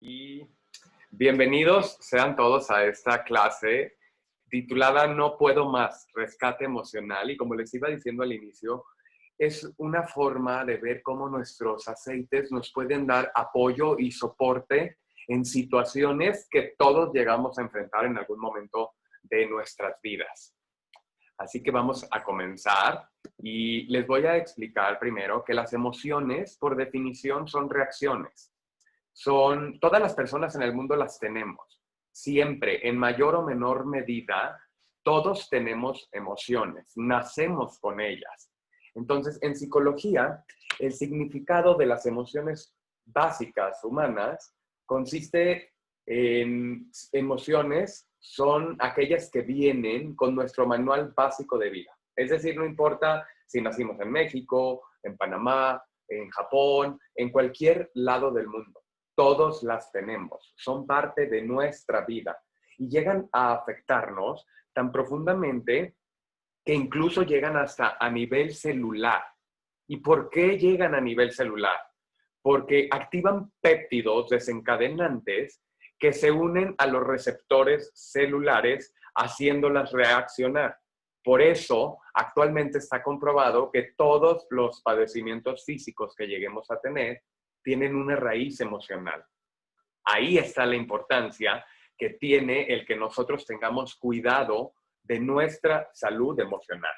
Y bienvenidos sean todos a esta clase titulada No puedo más, rescate emocional. Y como les iba diciendo al inicio, es una forma de ver cómo nuestros aceites nos pueden dar apoyo y soporte en situaciones que todos llegamos a enfrentar en algún momento de nuestras vidas. Así que vamos a comenzar y les voy a explicar primero que las emociones, por definición, son reacciones. Todas las personas en el mundo las tenemos. Siempre, en mayor o menor medida, todos tenemos emociones, nacemos con ellas. Entonces, en psicología, el significado de las emociones básicas humanas consiste en emociones, son aquellas que vienen con nuestro manual básico de vida. Es decir, no importa si nacimos en México, en Panamá, en Japón, en cualquier lado del mundo. Todos las tenemos, son parte de nuestra vida y llegan a afectarnos tan profundamente que incluso llegan hasta a nivel celular. ¿Y por qué llegan a nivel celular? Porque activan péptidos desencadenantes que se unen a los receptores celulares haciéndolas reaccionar. Por eso, actualmente está comprobado que todos los padecimientos físicos que lleguemos a tener tienen una raíz emocional. Ahí está la importancia que tiene el que nosotros tengamos cuidado de nuestra salud emocional.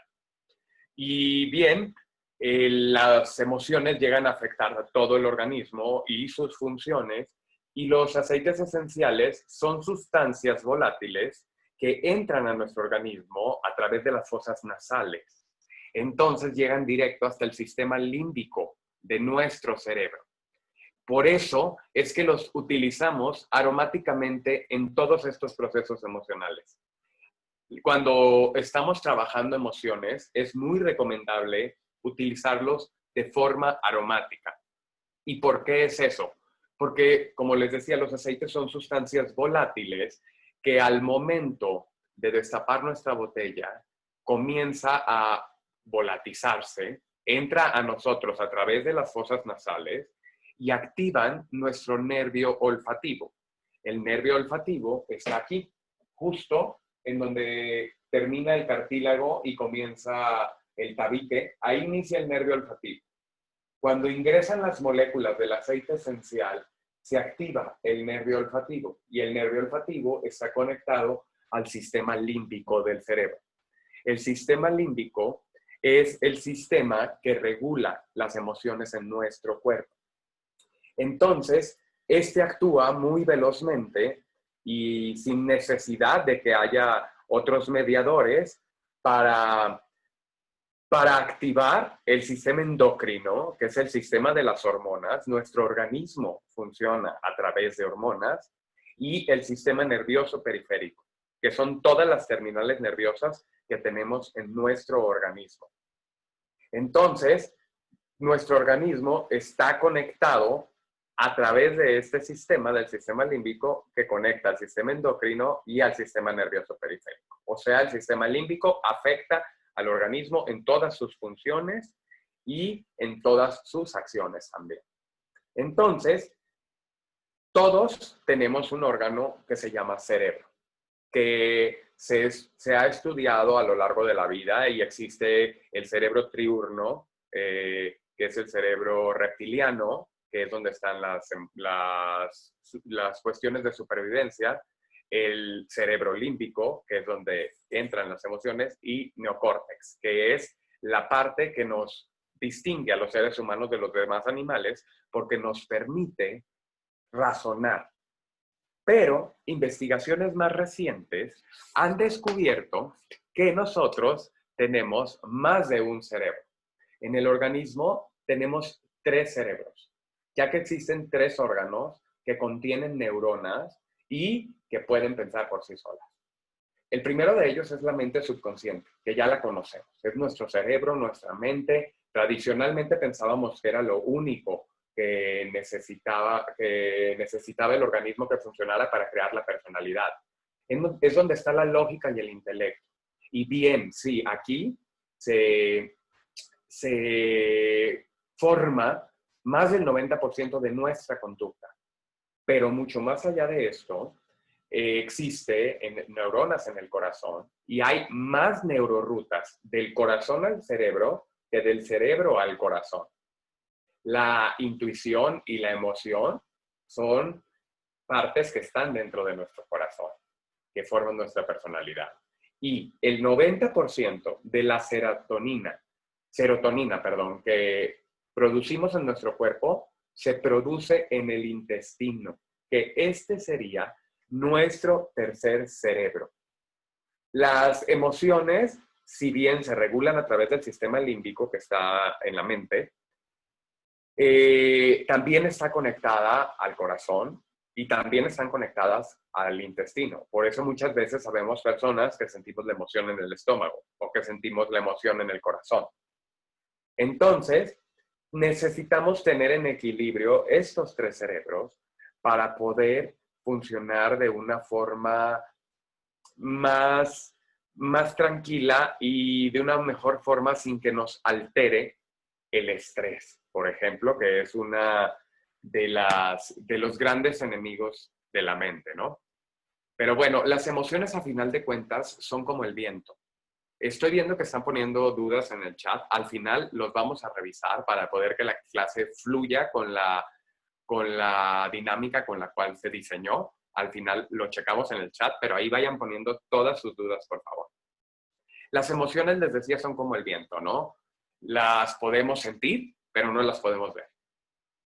Y bien, las emociones llegan a afectar a todo el organismo y sus funciones, y los aceites esenciales son sustancias volátiles que entran a nuestro organismo a través de las fosas nasales. Entonces llegan directo hasta el sistema límbico de nuestro cerebro. Por eso es que los utilizamos aromáticamente en todos estos procesos emocionales. Cuando estamos trabajando emociones, es muy recomendable utilizarlos de forma aromática. ¿Y por qué es eso? Porque, como les decía, los aceites son sustancias volátiles que al momento de destapar nuestra botella comienza a volatizarse, entra a nosotros a través de las fosas nasales y activan nuestro nervio olfativo. El nervio olfativo está aquí, justo en donde termina el cartílago y comienza el tabique. Ahí inicia el nervio olfativo. Cuando ingresan las moléculas del aceite esencial, se activa el nervio olfativo y el nervio olfativo está conectado al sistema límbico del cerebro. El sistema límbico es el sistema que regula las emociones en nuestro cuerpo. Entonces, este actúa muy velozmente y sin necesidad de que haya otros mediadores para activar el sistema endocrino, que es el sistema de las hormonas. Nuestro organismo funciona a través de hormonas, y el sistema nervioso periférico, que son todas las terminales nerviosas que tenemos en nuestro organismo. Entonces, nuestro organismo está conectado a través de este sistema, del sistema límbico, que conecta al sistema endocrino y al sistema nervioso periférico. O sea, el sistema límbico afecta al organismo en todas sus funciones y en todas sus acciones también. Entonces, todos tenemos un órgano que se llama cerebro, que se ha estudiado a lo largo de la vida, y existe el cerebro triurno, que es el cerebro reptiliano, que es donde están las cuestiones de supervivencia, el cerebro límbico, que es donde entran las emociones, y neocórtex, que es la parte que nos distingue a los seres humanos de los demás animales, porque nos permite razonar. Pero investigaciones más recientes han descubierto que nosotros tenemos más de un cerebro. En el organismo tenemos 3 cerebros, ya que existen 3 órganos que contienen neuronas y que pueden pensar por sí solas. El primero de ellos es la mente subconsciente, que ya la conocemos. Es nuestro cerebro, nuestra mente. Tradicionalmente pensábamos que era lo único que necesitaba el organismo que funcionara para crear la personalidad. Es donde está la lógica y el intelecto. Y bien, sí, aquí se forma más del 90% de nuestra conducta. Pero mucho más allá de esto, existe neuronas en el corazón y hay más neurorutas del corazón al cerebro que del cerebro al corazón. La intuición y la emoción son partes que están dentro de nuestro corazón, que forman nuestra personalidad. Y el 90% de la serotonina, que producimos en nuestro cuerpo, se produce en el intestino, que este sería nuestro tercer cerebro. Las emociones, si bien se regulan a través del sistema límbico que está en la mente, también está conectada al corazón y también están conectadas al intestino. Por eso muchas veces sabemos personas que sentimos la emoción en el estómago o que sentimos la emoción en el corazón. Entonces, necesitamos tener en equilibrio estos tres cerebros para poder funcionar de una forma más tranquila y de una mejor forma sin que nos altere el estrés, por ejemplo, que es una de los grandes enemigos de la mente, ¿no? Pero bueno, las emociones a final de cuentas son como el viento. Estoy viendo que están poniendo dudas en el chat. Al final los vamos a revisar para poder que la clase fluya con la dinámica con la cual se diseñó. Al final lo checamos en el chat, pero ahí vayan poniendo todas sus dudas, por favor. Las emociones, les decía, son como el viento, ¿no? Las podemos sentir, pero no las podemos ver.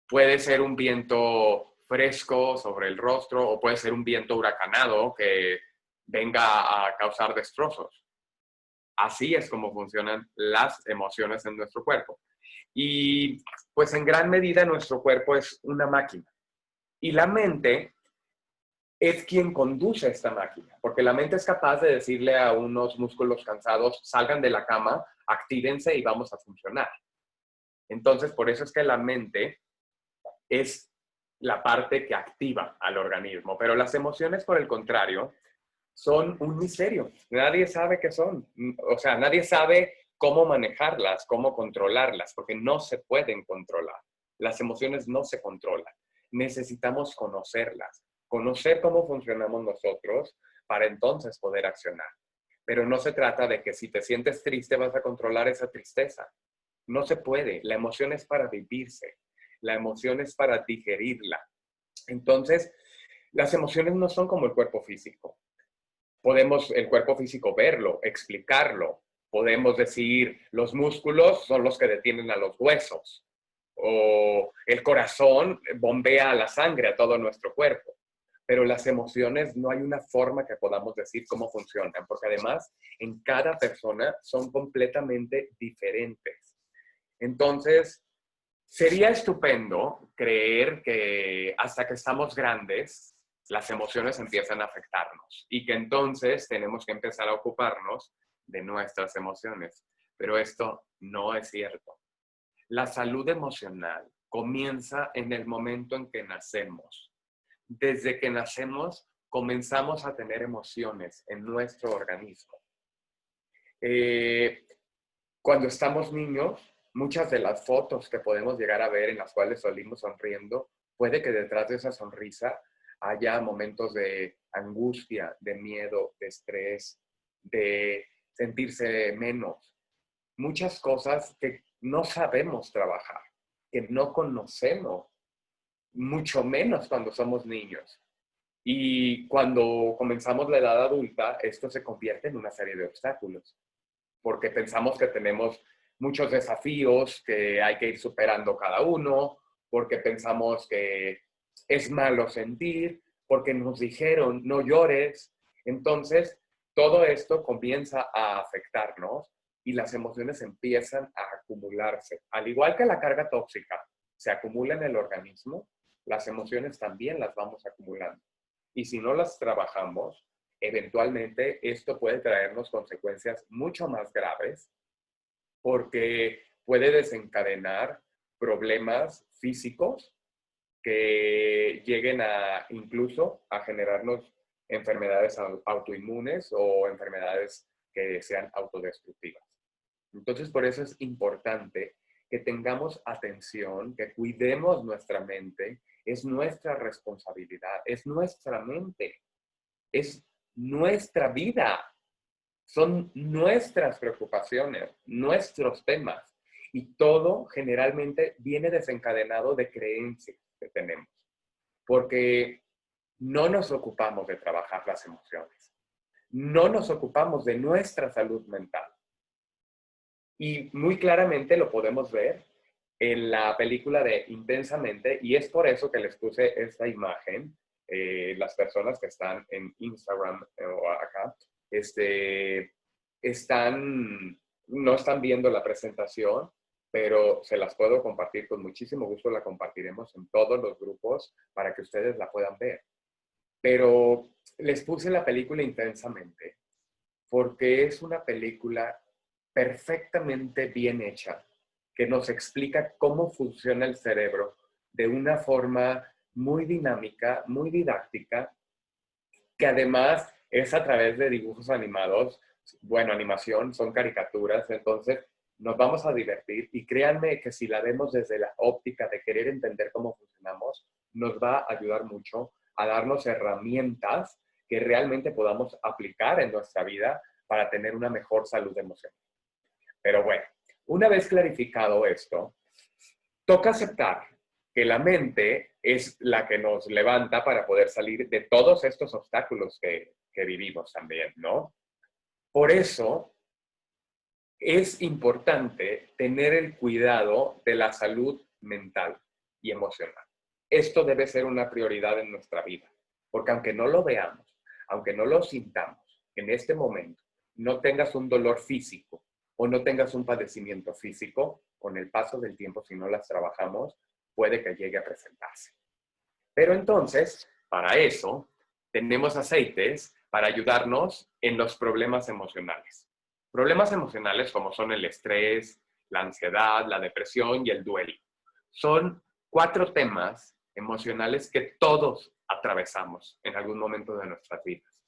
Puede ser un viento fresco sobre el rostro o puede ser un viento huracanado que venga a causar destrozos. Así es como funcionan las emociones en nuestro cuerpo. Y pues en gran medida nuestro cuerpo es una máquina. Y la mente es quien conduce esta máquina, porque la mente es capaz de decirle a unos músculos cansados, salgan de la cama, actívense y vamos a funcionar. Entonces, por eso es que la mente es la parte que activa al organismo, pero las emociones, por el contrario, son un misterio. Nadie sabe qué son. O sea, nadie sabe cómo manejarlas, cómo controlarlas, porque no se pueden controlar. Las emociones no se controlan. Necesitamos conocerlas, conocer cómo funcionamos nosotros para entonces poder accionar. Pero no se trata de que si te sientes triste vas a controlar esa tristeza. No se puede. La emoción es para vivirse. La emoción es para digerirla. Entonces, las emociones no son como el cuerpo físico. Podemos el cuerpo físico verlo, explicarlo. Podemos decir, los músculos son los que detienen a los huesos. O el corazón bombea la sangre a todo nuestro cuerpo. Pero las emociones no hay una forma que podamos decir cómo funcionan, porque además en cada persona son completamente diferentes. Entonces, sería estupendo creer que hasta que estamos grandes, las emociones empiezan a afectarnos y que entonces tenemos que empezar a ocuparnos de nuestras emociones. Pero esto no es cierto. La salud emocional comienza en el momento en que nacemos. Desde que nacemos, comenzamos a tener emociones en nuestro organismo. Cuando estamos niños, muchas de las fotos que podemos llegar a ver en las cuales salimos sonriendo, puede que detrás de esa sonrisa haya momentos de angustia, de miedo, de estrés, de sentirse menos. Muchas cosas que no sabemos trabajar, que no conocemos, mucho menos cuando somos niños. Y cuando comenzamos la edad adulta, esto se convierte en una serie de obstáculos, porque pensamos que tenemos muchos desafíos que hay que ir superando cada uno, porque pensamos que es malo sentir, porque nos dijeron no llores. Entonces, todo esto comienza a afectarnos y las emociones empiezan a acumularse. Al igual que la carga tóxica se acumula en el organismo, las emociones también las vamos acumulando. Y si no las trabajamos, eventualmente esto puede traernos consecuencias mucho más graves porque puede desencadenar problemas físicos que lleguen a incluso a generarnos enfermedades autoinmunes o enfermedades que sean autodestructivas. Entonces, por eso es importante que tengamos atención, que cuidemos nuestra mente, es nuestra responsabilidad, es nuestra mente, es nuestra vida. Son nuestras preocupaciones, nuestros temas. Y todo generalmente viene desencadenado de creencias que tenemos. Porque no nos ocupamos de trabajar las emociones. No nos ocupamos de nuestra salud mental. Y muy claramente lo podemos ver en la película de Intensamente. Y es por eso que les puse esta imagen. Las personas que están en Instagram o acá, no están viendo la presentación, pero se las puedo compartir con muchísimo gusto. La compartiremos en todos los grupos para que ustedes la puedan ver. Pero les puse la película Intensamente porque es una película perfectamente bien hecha que nos explica cómo funciona el cerebro de una forma muy dinámica, muy didáctica, que además es a través de dibujos animados. Bueno, animación, son caricaturas, entonces nos vamos a divertir y créanme que si la vemos desde la óptica de querer entender cómo funcionamos, nos va a ayudar mucho a darnos herramientas que realmente podamos aplicar en nuestra vida para tener una mejor salud emocional. Pero bueno, una vez clarificado esto, toca aceptar que la mente es la que nos levanta para poder salir de todos estos obstáculos que vivimos también, ¿no? Por eso es importante tener el cuidado de la salud mental y emocional. Esto debe ser una prioridad en nuestra vida, porque aunque no lo veamos, aunque no lo sintamos en este momento, no tengas un dolor físico o no tengas un padecimiento físico, con el paso del tiempo, si no las trabajamos, puede que llegue a presentarse. Pero entonces, para eso, tenemos aceites para ayudarnos en los problemas emocionales. Problemas emocionales como son el estrés, la ansiedad, la depresión y el duelo. Son 4 temas emocionales que todos atravesamos en algún momento de nuestras vidas.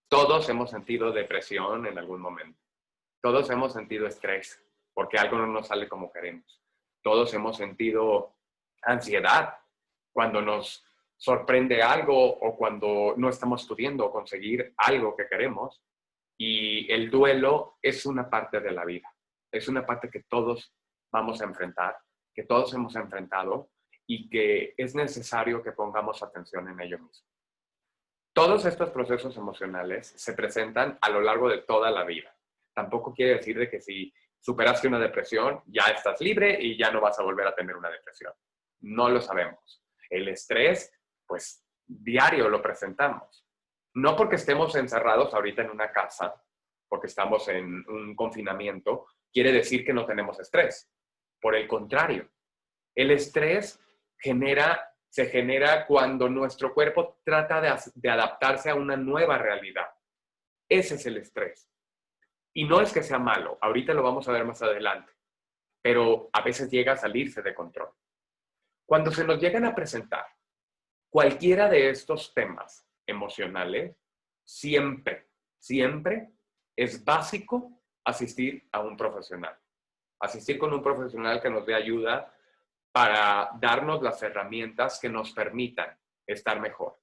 Todos hemos sentido depresión en algún momento. Todos hemos sentido estrés porque algo no nos sale como queremos. Todos hemos sentido ansiedad cuando nos sorprende algo o cuando no estamos pudiendo conseguir algo que queremos. Y el duelo es una parte de la vida. Es una parte que todos vamos a enfrentar, que todos hemos enfrentado y que es necesario que pongamos atención en ello mismo. Todos estos procesos emocionales se presentan a lo largo de toda la vida. Tampoco quiere decir de que si superaste una depresión, ya estás libre y ya no vas a volver a tener una depresión. No lo sabemos. El estrés, pues, diario lo presentamos. No porque estemos encerrados ahorita en una casa, porque estamos en un confinamiento, quiere decir que no tenemos estrés. Por el contrario, el estrés se genera cuando nuestro cuerpo trata de adaptarse a una nueva realidad. Ese es el estrés. Y no es que sea malo, ahorita lo vamos a ver más adelante, pero a veces llega a salirse de control. Cuando se nos llegan a presentar cualquiera de estos temas emocionales, siempre es básico asistir a un profesional. Asistir con un profesional que nos dé ayuda para darnos las herramientas que nos permitan estar mejor.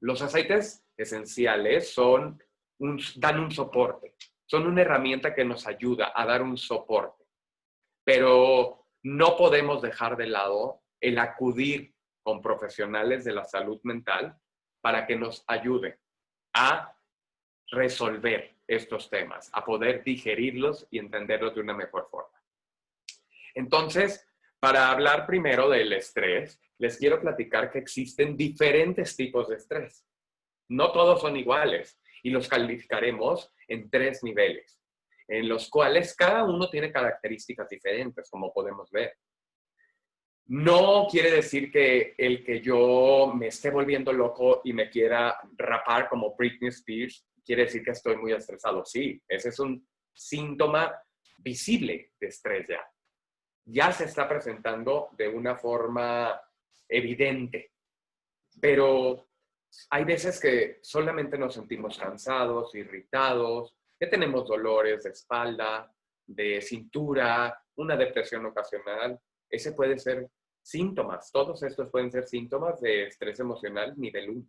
Los aceites esenciales dan un soporte, son una herramienta que nos ayuda a dar un soporte, pero no podemos dejar de lado el acudir con profesionales de la salud mental para que nos ayuden a resolver estos temas, a poder digerirlos y entenderlos de una mejor forma. Entonces, para hablar primero del estrés, les quiero platicar que existen diferentes tipos de estrés. No todos son iguales y los calificaremos en 3 niveles, en los cuales cada uno tiene características diferentes, como podemos ver. No quiere decir que el que yo me esté volviendo loco y me quiera rapar como Britney Spears, quiere decir que estoy muy estresado. Sí, ese es un síntoma visible de estrés ya. Ya se está presentando de una forma evidente, pero hay veces que solamente nos sentimos cansados, irritados, que tenemos dolores de espalda, de cintura, una depresión ocasional. Ese puede ser síntomas. Todos estos pueden ser síntomas de estrés emocional nivel 1.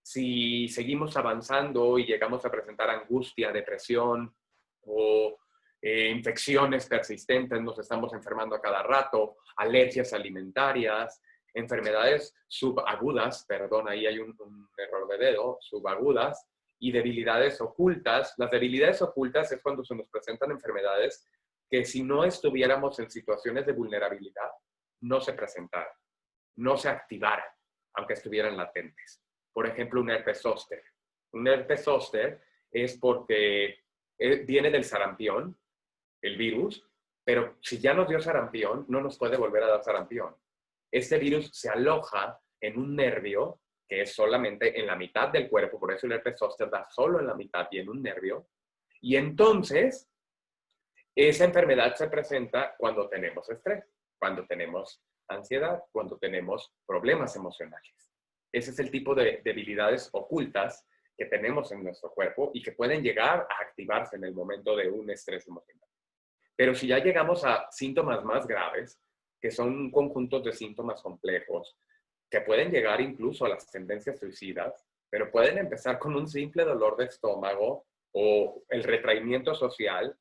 Si seguimos avanzando y llegamos a presentar angustia, depresión o infecciones persistentes, nos estamos enfermando a cada rato, alergias alimentarias, enfermedades subagudas, perdón, ahí hay un error de dedo, subagudas, y debilidades ocultas. Las debilidades ocultas es cuando se nos presentan enfermedades que si no estuviéramos en situaciones de vulnerabilidad, no se presentaran, no se activaran, aunque estuvieran latentes. Por ejemplo, un herpes zóster. Un herpes zóster es porque viene del sarampión, el virus, pero si ya nos dio sarampión, no nos puede volver a dar sarampión. Este virus se aloja en un nervio que es solamente en la mitad del cuerpo, por eso el herpes zóster da solo en la mitad y en un nervio, y entonces esa enfermedad se presenta cuando tenemos estrés, cuando tenemos ansiedad, cuando tenemos problemas emocionales. Ese es el tipo de debilidades ocultas que tenemos en nuestro cuerpo y que pueden llegar a activarse en el momento de un estrés emocional. Pero si ya llegamos a síntomas más graves, que son conjuntos de síntomas complejos, que pueden llegar incluso a las tendencias suicidas, pero pueden empezar con un simple dolor de estómago o el retraimiento social,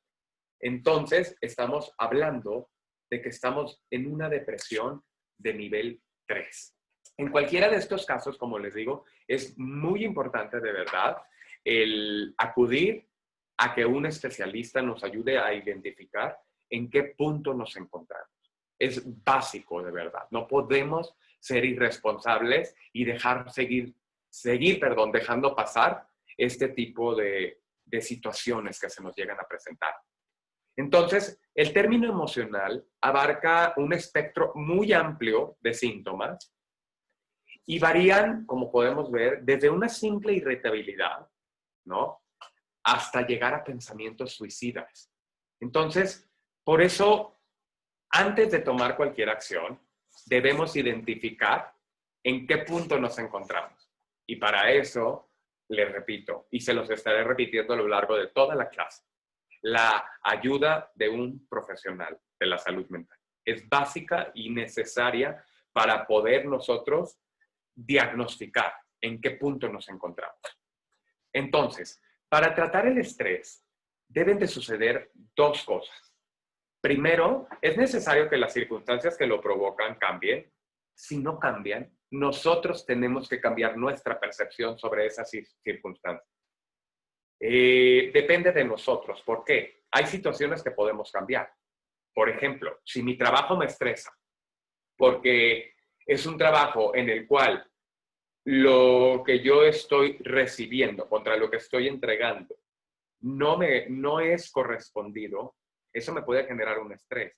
entonces estamos hablando de que estamos en una depresión de nivel 3. En cualquiera de estos casos, como les digo, es muy importante de verdad el acudir a que un especialista nos ayude a identificar en qué punto nos encontramos. Es básico, de verdad. No podemos ser irresponsables y dejando pasar este tipo de situaciones que se nos llegan a presentar. Entonces, el término emocional abarca un espectro muy amplio de síntomas y varían, como podemos ver, desde una simple irritabilidad, ¿no?, hasta llegar a pensamientos suicidas. Entonces, por eso, antes de tomar cualquier acción, debemos identificar en qué punto nos encontramos. Y para eso, les repito, y se los estaré repitiendo a lo largo de toda la clase, la ayuda de un profesional de la salud mental es básica y necesaria para poder nosotros diagnosticar en qué punto nos encontramos. Entonces, para tratar el estrés, deben de suceder dos cosas. Primero, es necesario que las circunstancias que lo provocan cambien. Si no cambian, nosotros tenemos que cambiar nuestra percepción sobre esas circunstancias. Depende de nosotros. ¿Por qué? Hay situaciones que podemos cambiar. Por ejemplo, si mi trabajo me estresa, porque es un trabajo en el cual lo que yo estoy recibiendo contra lo que estoy entregando no es correspondido, eso me puede generar un estrés.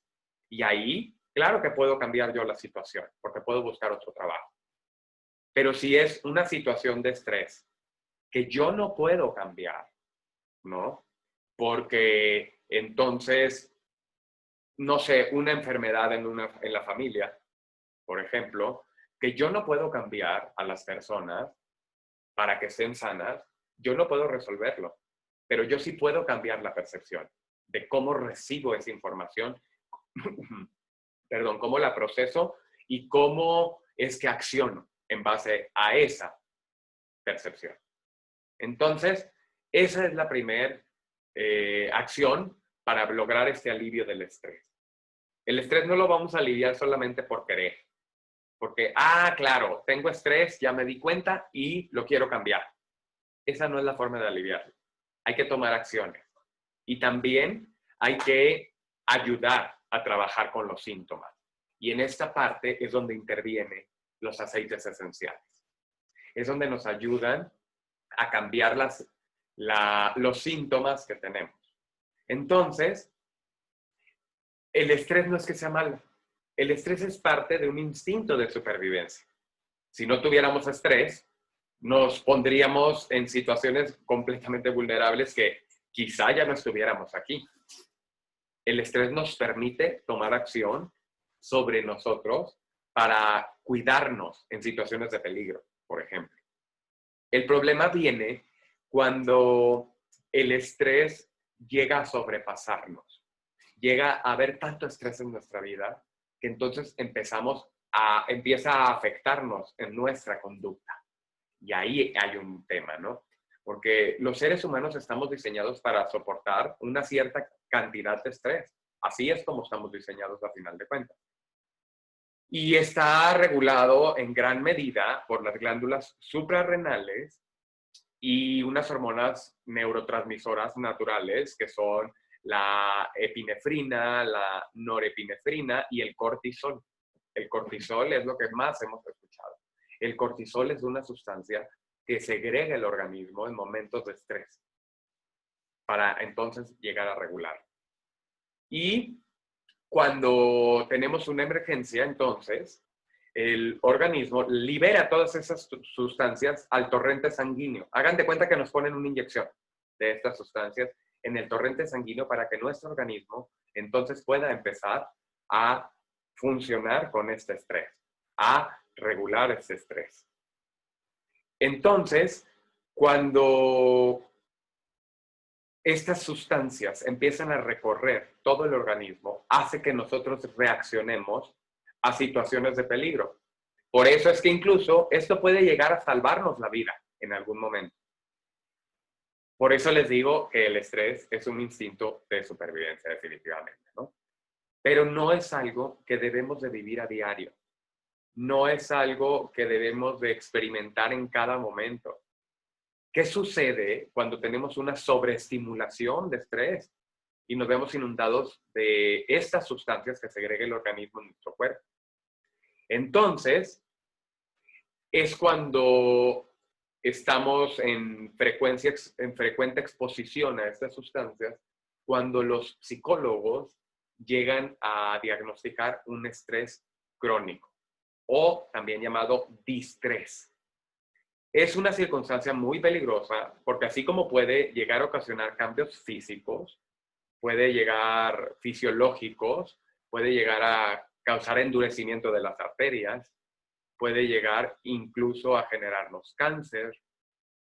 Y ahí, claro que puedo cambiar yo la situación, porque puedo buscar otro trabajo. Pero si es una situación de estrés que yo no puedo cambiar, ¿no? Porque entonces, no sé, una enfermedad en la familia, por ejemplo, que yo no puedo cambiar a las personas para que estén sanas, yo no puedo resolverlo, pero yo sí puedo cambiar la percepción de cómo recibo esa información, perdón, cómo la proceso y cómo es que acciono en base a esa percepción. Entonces, esa es la primera acción para lograr este alivio del estrés. El estrés no lo vamos a aliviar solamente por querer. Porque, claro, tengo estrés, ya me di cuenta y lo quiero cambiar. Esa no es la forma de aliviarlo. Hay que tomar acciones. Y también hay que ayudar a trabajar con los síntomas. Y en esta parte es donde intervienen los aceites esenciales. Es donde nos ayudan a cambiar los síntomas que tenemos. Entonces, el estrés no es que sea malo. El estrés es parte de un instinto de supervivencia. Si no tuviéramos estrés, nos pondríamos en situaciones completamente vulnerables que quizá ya no estuviéramos aquí. El estrés nos permite tomar acción sobre nosotros para cuidarnos en situaciones de peligro, por ejemplo. El problema viene cuando el estrés llega a sobrepasarnos. Llega a haber tanto estrés en nuestra vida que entonces empieza a afectarnos en nuestra conducta. Y ahí hay un tema, ¿no? Porque los seres humanos estamos diseñados para soportar una cierta cantidad de estrés. Así es como estamos diseñados a final de cuentas. Y está regulado en gran medida por las glándulas suprarrenales y unas hormonas neurotransmisoras naturales que son la epinefrina, la norepinefrina y el cortisol. El cortisol es lo que más hemos escuchado. El cortisol es una sustancia que segrega el organismo en momentos de estrés para entonces llegar a regular. Y cuando tenemos una emergencia, entonces, el organismo libera todas esas sustancias al torrente sanguíneo. Hagan de cuenta que nos ponen una inyección de estas sustancias en el torrente sanguíneo para que nuestro organismo entonces pueda empezar a funcionar con este estrés, a regular este estrés. Entonces, cuando estas sustancias empiezan a recorrer todo el organismo, hace que nosotros reaccionemos a situaciones de peligro. Por eso es que incluso esto puede llegar a salvarnos la vida en algún momento. Por eso les digo que el estrés es un instinto de supervivencia, definitivamente, ¿no? Pero no es algo que debemos de vivir a diario. No es algo que debemos de experimentar en cada momento. ¿Qué sucede cuando tenemos una sobreestimulación de estrés y nos vemos inundados de estas sustancias que segrega el organismo en nuestro cuerpo? Entonces, es cuando estamos en frecuente exposición a estas sustancias, cuando los psicólogos llegan a diagnosticar un estrés crónico o también llamado distrés. Es una circunstancia muy peligrosa porque así como puede llegar a ocasionar cambios físicos, puede llegar fisiológicos, puede llegar a causar endurecimiento de las arterias, puede llegar incluso a generarnos cáncer,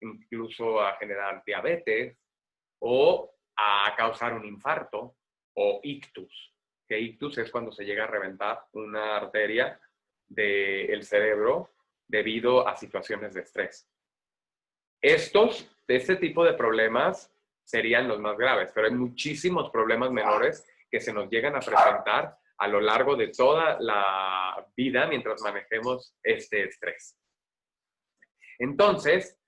incluso a generar diabetes o a causar un infarto o ictus. Que ictus es cuando se llega a reventar una arteria del cerebro debido a situaciones de estrés. Este tipo de problemas serían los más graves, pero hay muchísimos problemas menores que se nos llegan a presentar a lo largo de toda la vida mientras manejemos este estrés. Entonces,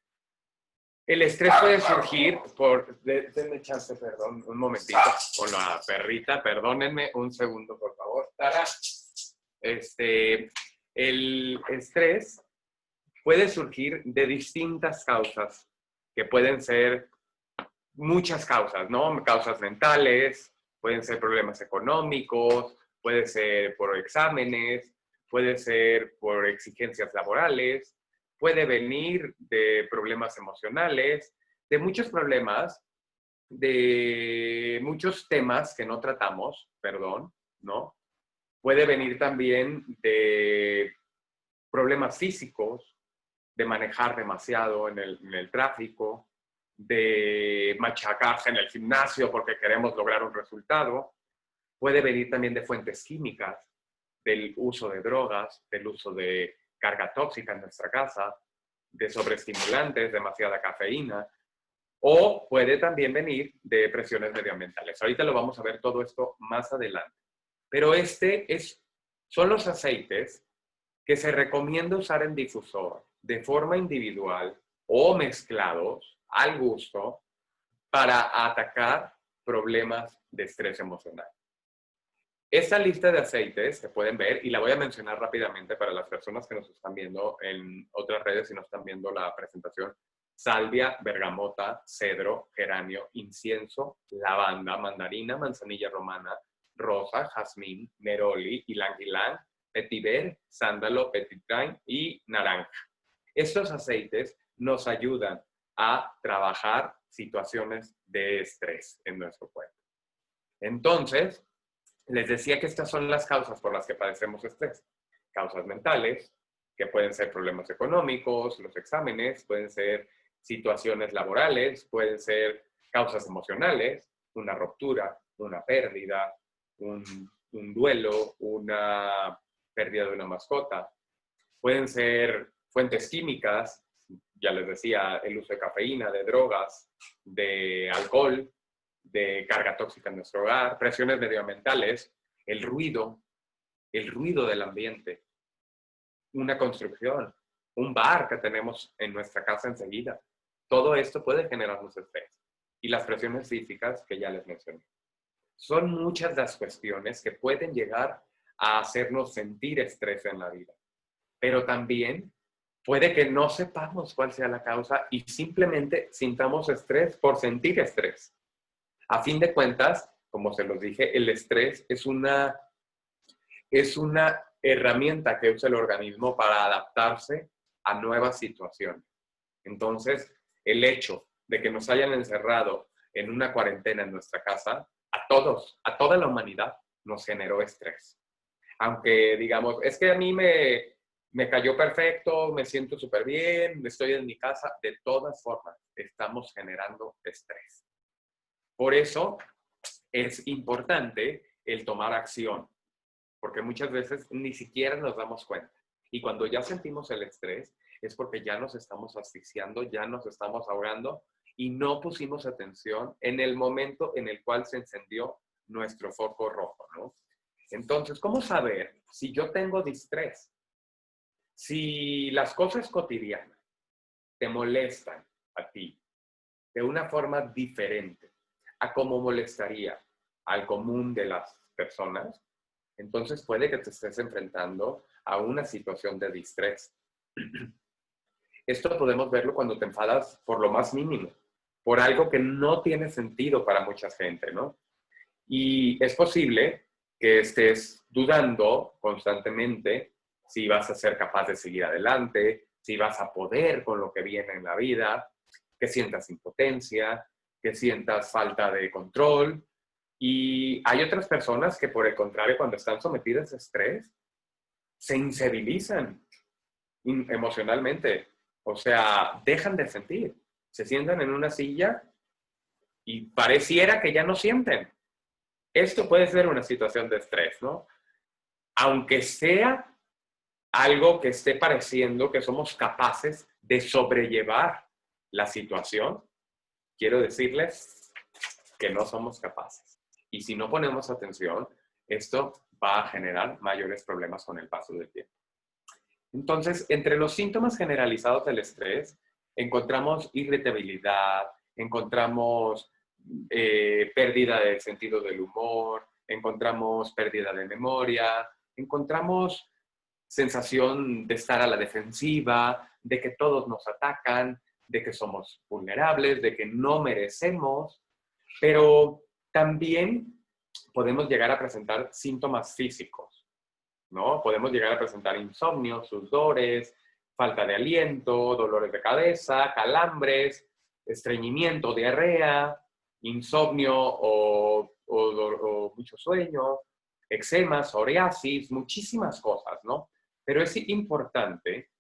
el estrés puede surgir por... Denme chance, perdón, un momentito, con la perrita, perdónenme un segundo, por favor. Tara. El estrés puede surgir de distintas causas, que pueden ser muchas causas, ¿no? Causas mentales, pueden ser problemas económicos, puede ser por exámenes, puede ser por exigencias laborales, puede venir de problemas emocionales, de muchos problemas, de muchos temas que no tratamos, perdón, ¿no? Puede venir también de problemas físicos, de manejar demasiado en el tráfico, de machacarse en el gimnasio porque queremos lograr un resultado. Puede venir también de fuentes químicas, del uso de drogas, del uso de carga tóxica en nuestra casa, de sobreestimulantes, demasiada cafeína, o puede también venir de presiones medioambientales. Ahorita lo vamos a ver todo esto más adelante. Pero son los aceites que se recomienda usar en difusor de forma individual o mezclados al gusto para atacar problemas de estrés emocional. Esta lista de aceites se pueden ver y la voy a mencionar rápidamente para las personas que nos están viendo en otras redes y no están viendo la presentación. Salvia, bergamota, cedro, geranio, incienso, lavanda, mandarina, manzanilla romana, rosa, jazmín, neroli, ylang ylang, vetiver, sándalo, petit grain y naranja. Estos aceites nos ayudan a trabajar situaciones de estrés en nuestro cuerpo. Entonces, les decía que estas son las causas por las que padecemos estrés. Causas mentales, que pueden ser problemas económicos, los exámenes, pueden ser situaciones laborales, pueden ser causas emocionales, una ruptura, una pérdida, un un duelo, una pérdida de una mascota. Pueden ser fuentes químicas, ya les decía, el uso de cafeína, de drogas, de alcohol, de carga tóxica en nuestro hogar, presiones medioambientales, el ruido del ambiente, una construcción, un bar que tenemos en nuestra casa enseguida. Todo esto puede generarnos estrés. Y las presiones físicas que ya les mencioné. Son muchas las cuestiones que pueden llegar a hacernos sentir estrés en la vida. Pero también puede que no sepamos cuál sea la causa y simplemente sintamos estrés por sentir estrés. A fin de cuentas, como se los dije, el estrés es una herramienta que usa el organismo para adaptarse a nuevas situaciones. Entonces, el hecho de que nos hayan encerrado en una cuarentena en nuestra casa, a todos, a toda la humanidad, nos generó estrés. Aunque digamos, es que a mí me cayó perfecto, me siento súper bien, estoy en mi casa, de todas formas, estamos generando estrés. Por eso es importante el tomar acción, porque muchas veces ni siquiera nos damos cuenta. Y cuando ya sentimos el estrés, es porque ya nos estamos asfixiando, ya nos estamos ahogando y no pusimos atención en el momento en el cual se encendió nuestro foco rojo, ¿no? Entonces, ¿cómo saber si yo tengo distrés? Si las cosas cotidianas te molestan a ti de una forma diferente a cómo molestaría al común de las personas, entonces puede que te estés enfrentando a una situación de distrés. Esto podemos verlo cuando te enfadas por lo más mínimo, por algo que no tiene sentido para mucha gente, ¿no? Y es posible que estés dudando constantemente si vas a ser capaz de seguir adelante, si vas a poder con lo que viene en la vida, que sientas impotencia, que sientas falta de control. Y hay otras personas que, por el contrario, cuando están sometidas a estrés, se insensibilizan emocionalmente. O sea, dejan de sentir. Se sientan en una silla y pareciera que ya no sienten. Esto puede ser una situación de estrés, ¿no? Aunque sea algo que esté pareciendo que somos capaces de sobrellevar la situación, quiero decirles que no somos capaces. Y si no ponemos atención, esto va a generar mayores problemas con el paso del tiempo. Entonces, entre los síntomas generalizados del estrés, encontramos irritabilidad, encontramos pérdida de sentido del humor, encontramos pérdida de memoria, encontramos sensación de estar a la defensiva, de que todos nos atacan, de que somos vulnerables, de que no merecemos, pero también podemos llegar a presentar síntomas físicos, ¿no? Podemos llegar a presentar insomnio, sudores, falta de aliento, dolores de cabeza, calambres, estreñimiento, diarrea, insomnio o mucho sueño, eczema, psoriasis, muchísimas cosas, ¿no? Pero es importante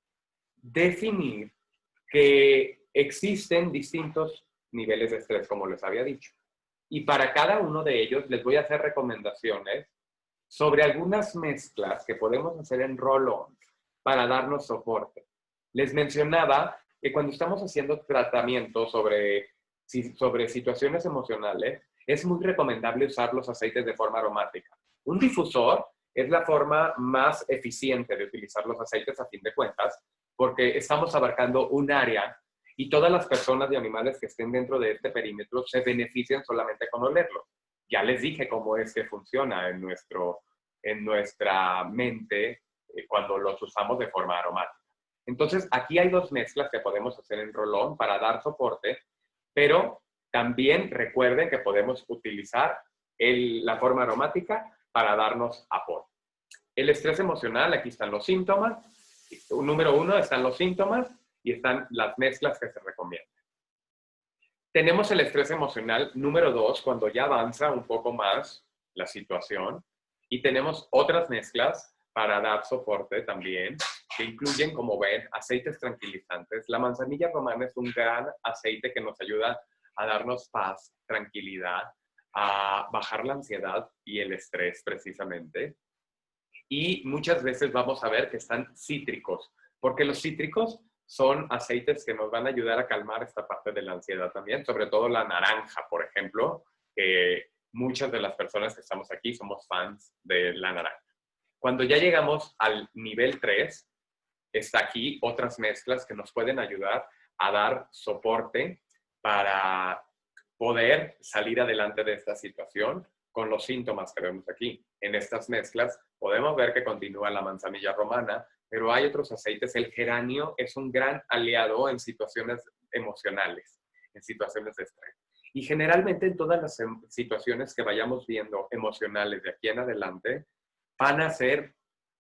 definir que existen distintos niveles de estrés, como les había dicho. Y para cada uno de ellos les voy a hacer recomendaciones sobre algunas mezclas que podemos hacer en roll-on para darnos soporte. Les mencionaba que cuando estamos haciendo tratamientos sobre situaciones emocionales, es muy recomendable usar los aceites de forma aromática. Un difusor es la forma más eficiente de utilizar los aceites a fin de cuentas, porque estamos abarcando un área y todas las personas y animales que estén dentro de este perímetro se benefician solamente con olerlo. Ya les dije cómo es que funciona en nuestra mente cuando los usamos de forma aromática. Entonces, aquí hay dos mezclas que podemos hacer en rolón para dar soporte, pero también recuerden que podemos utilizar la forma aromática para darnos apoyo. El estrés emocional, aquí están los síntomas. Número 1 están los síntomas y están las mezclas que se recomiendan. Tenemos el estrés emocional número 2, cuando ya avanza un poco más la situación. Y tenemos otras mezclas para dar soporte también, que incluyen, como ven, aceites tranquilizantes. La manzanilla romana es un gran aceite que nos ayuda a darnos paz, tranquilidad, a bajar la ansiedad y el estrés precisamente. Y muchas veces vamos a ver que están cítricos, porque los cítricos son aceites que nos van a ayudar a calmar esta parte de la ansiedad también, sobre todo la naranja, por ejemplo, que muchas de las personas que estamos aquí somos fans de la naranja. Cuando ya llegamos al nivel 3, está aquí otras mezclas que nos pueden ayudar a dar soporte para poder salir adelante de esta situación con los síntomas que vemos aquí. En estas mezclas podemos ver que continúa la manzanilla romana, pero hay otros aceites. El geranio es un gran aliado en situaciones emocionales, en situaciones de estrés. Y generalmente en todas las situaciones que vayamos viendo emocionales de aquí en adelante, van a ser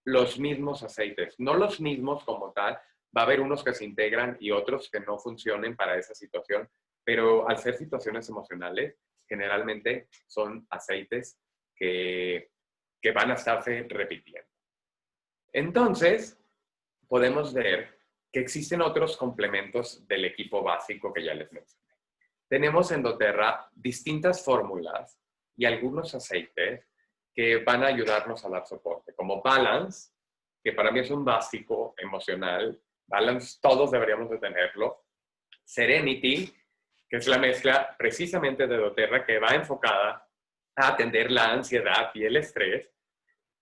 los mismos aceites. No los mismos como tal, va a haber unos que se integran y otros que no funcionen para esa situación, pero al ser situaciones emocionales, generalmente son aceites que van a estarse repitiendo. Entonces, podemos ver que existen otros complementos del equipo básico que ya les mencioné. Tenemos en doTERRA distintas fórmulas y algunos aceites que van a ayudarnos a dar soporte, como Balance, que para mí es un básico emocional. Balance todos deberíamos de tenerlo. Serenity, que es la mezcla precisamente de doTERRA que va enfocada a atender la ansiedad y el estrés.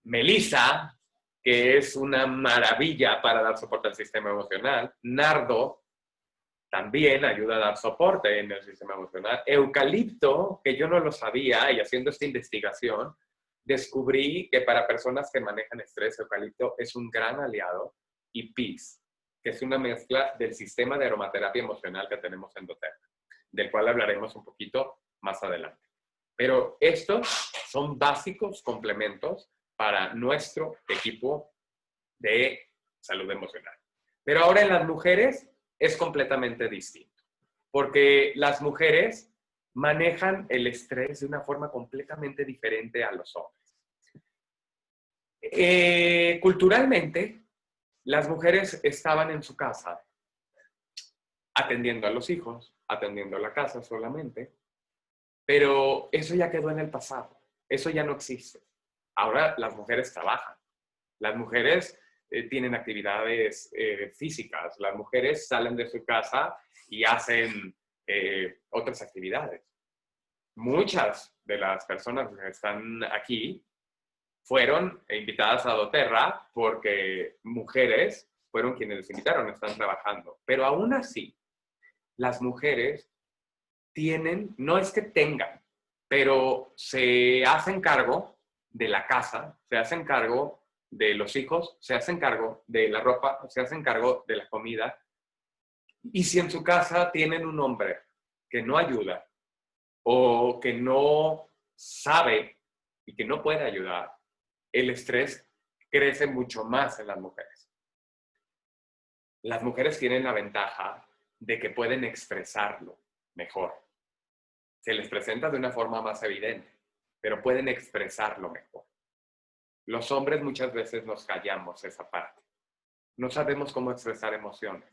Melissa, que es una maravilla para dar soporte al sistema emocional. Nardo, también ayuda a dar soporte en el sistema emocional. Eucalipto, que yo no lo sabía, y haciendo esta investigación, descubrí que para personas que manejan estrés, eucalipto es un gran aliado. Y Peace, que es una mezcla del sistema de aromaterapia emocional que tenemos en doTERRA, del cual hablaremos un poquito más adelante. Pero estos son básicos complementos para nuestro equipo de salud emocional. Pero ahora en las mujeres es completamente distinto, porque las mujeres manejan el estrés de una forma completamente diferente a los hombres. Culturalmente, las mujeres estaban en su casa atendiendo a los hijos, atendiendo a la casa solamente, pero eso ya quedó en el pasado, eso ya no existe. Ahora las mujeres trabajan, las mujeres tienen actividades físicas, las mujeres salen de su casa y hacen otras actividades. Muchas de las personas que están aquí fueron invitadas a doTERRA porque mujeres fueron quienes les invitaron, están trabajando. Pero aún así, las mujeres tienen, no es que tengan, pero se hacen cargo de la casa, se hacen cargo de los hijos, se hacen cargo de la ropa, se hacen cargo de la comida. Y si en su casa tienen un hombre que no ayuda o que no sabe y que no puede ayudar, el estrés crece mucho más en las mujeres. Las mujeres tienen la ventaja de que pueden expresarlo mejor. Se les presenta de una forma más evidente, pero pueden expresarlo mejor. Los hombres muchas veces nos callamos esa parte. No sabemos cómo expresar emociones,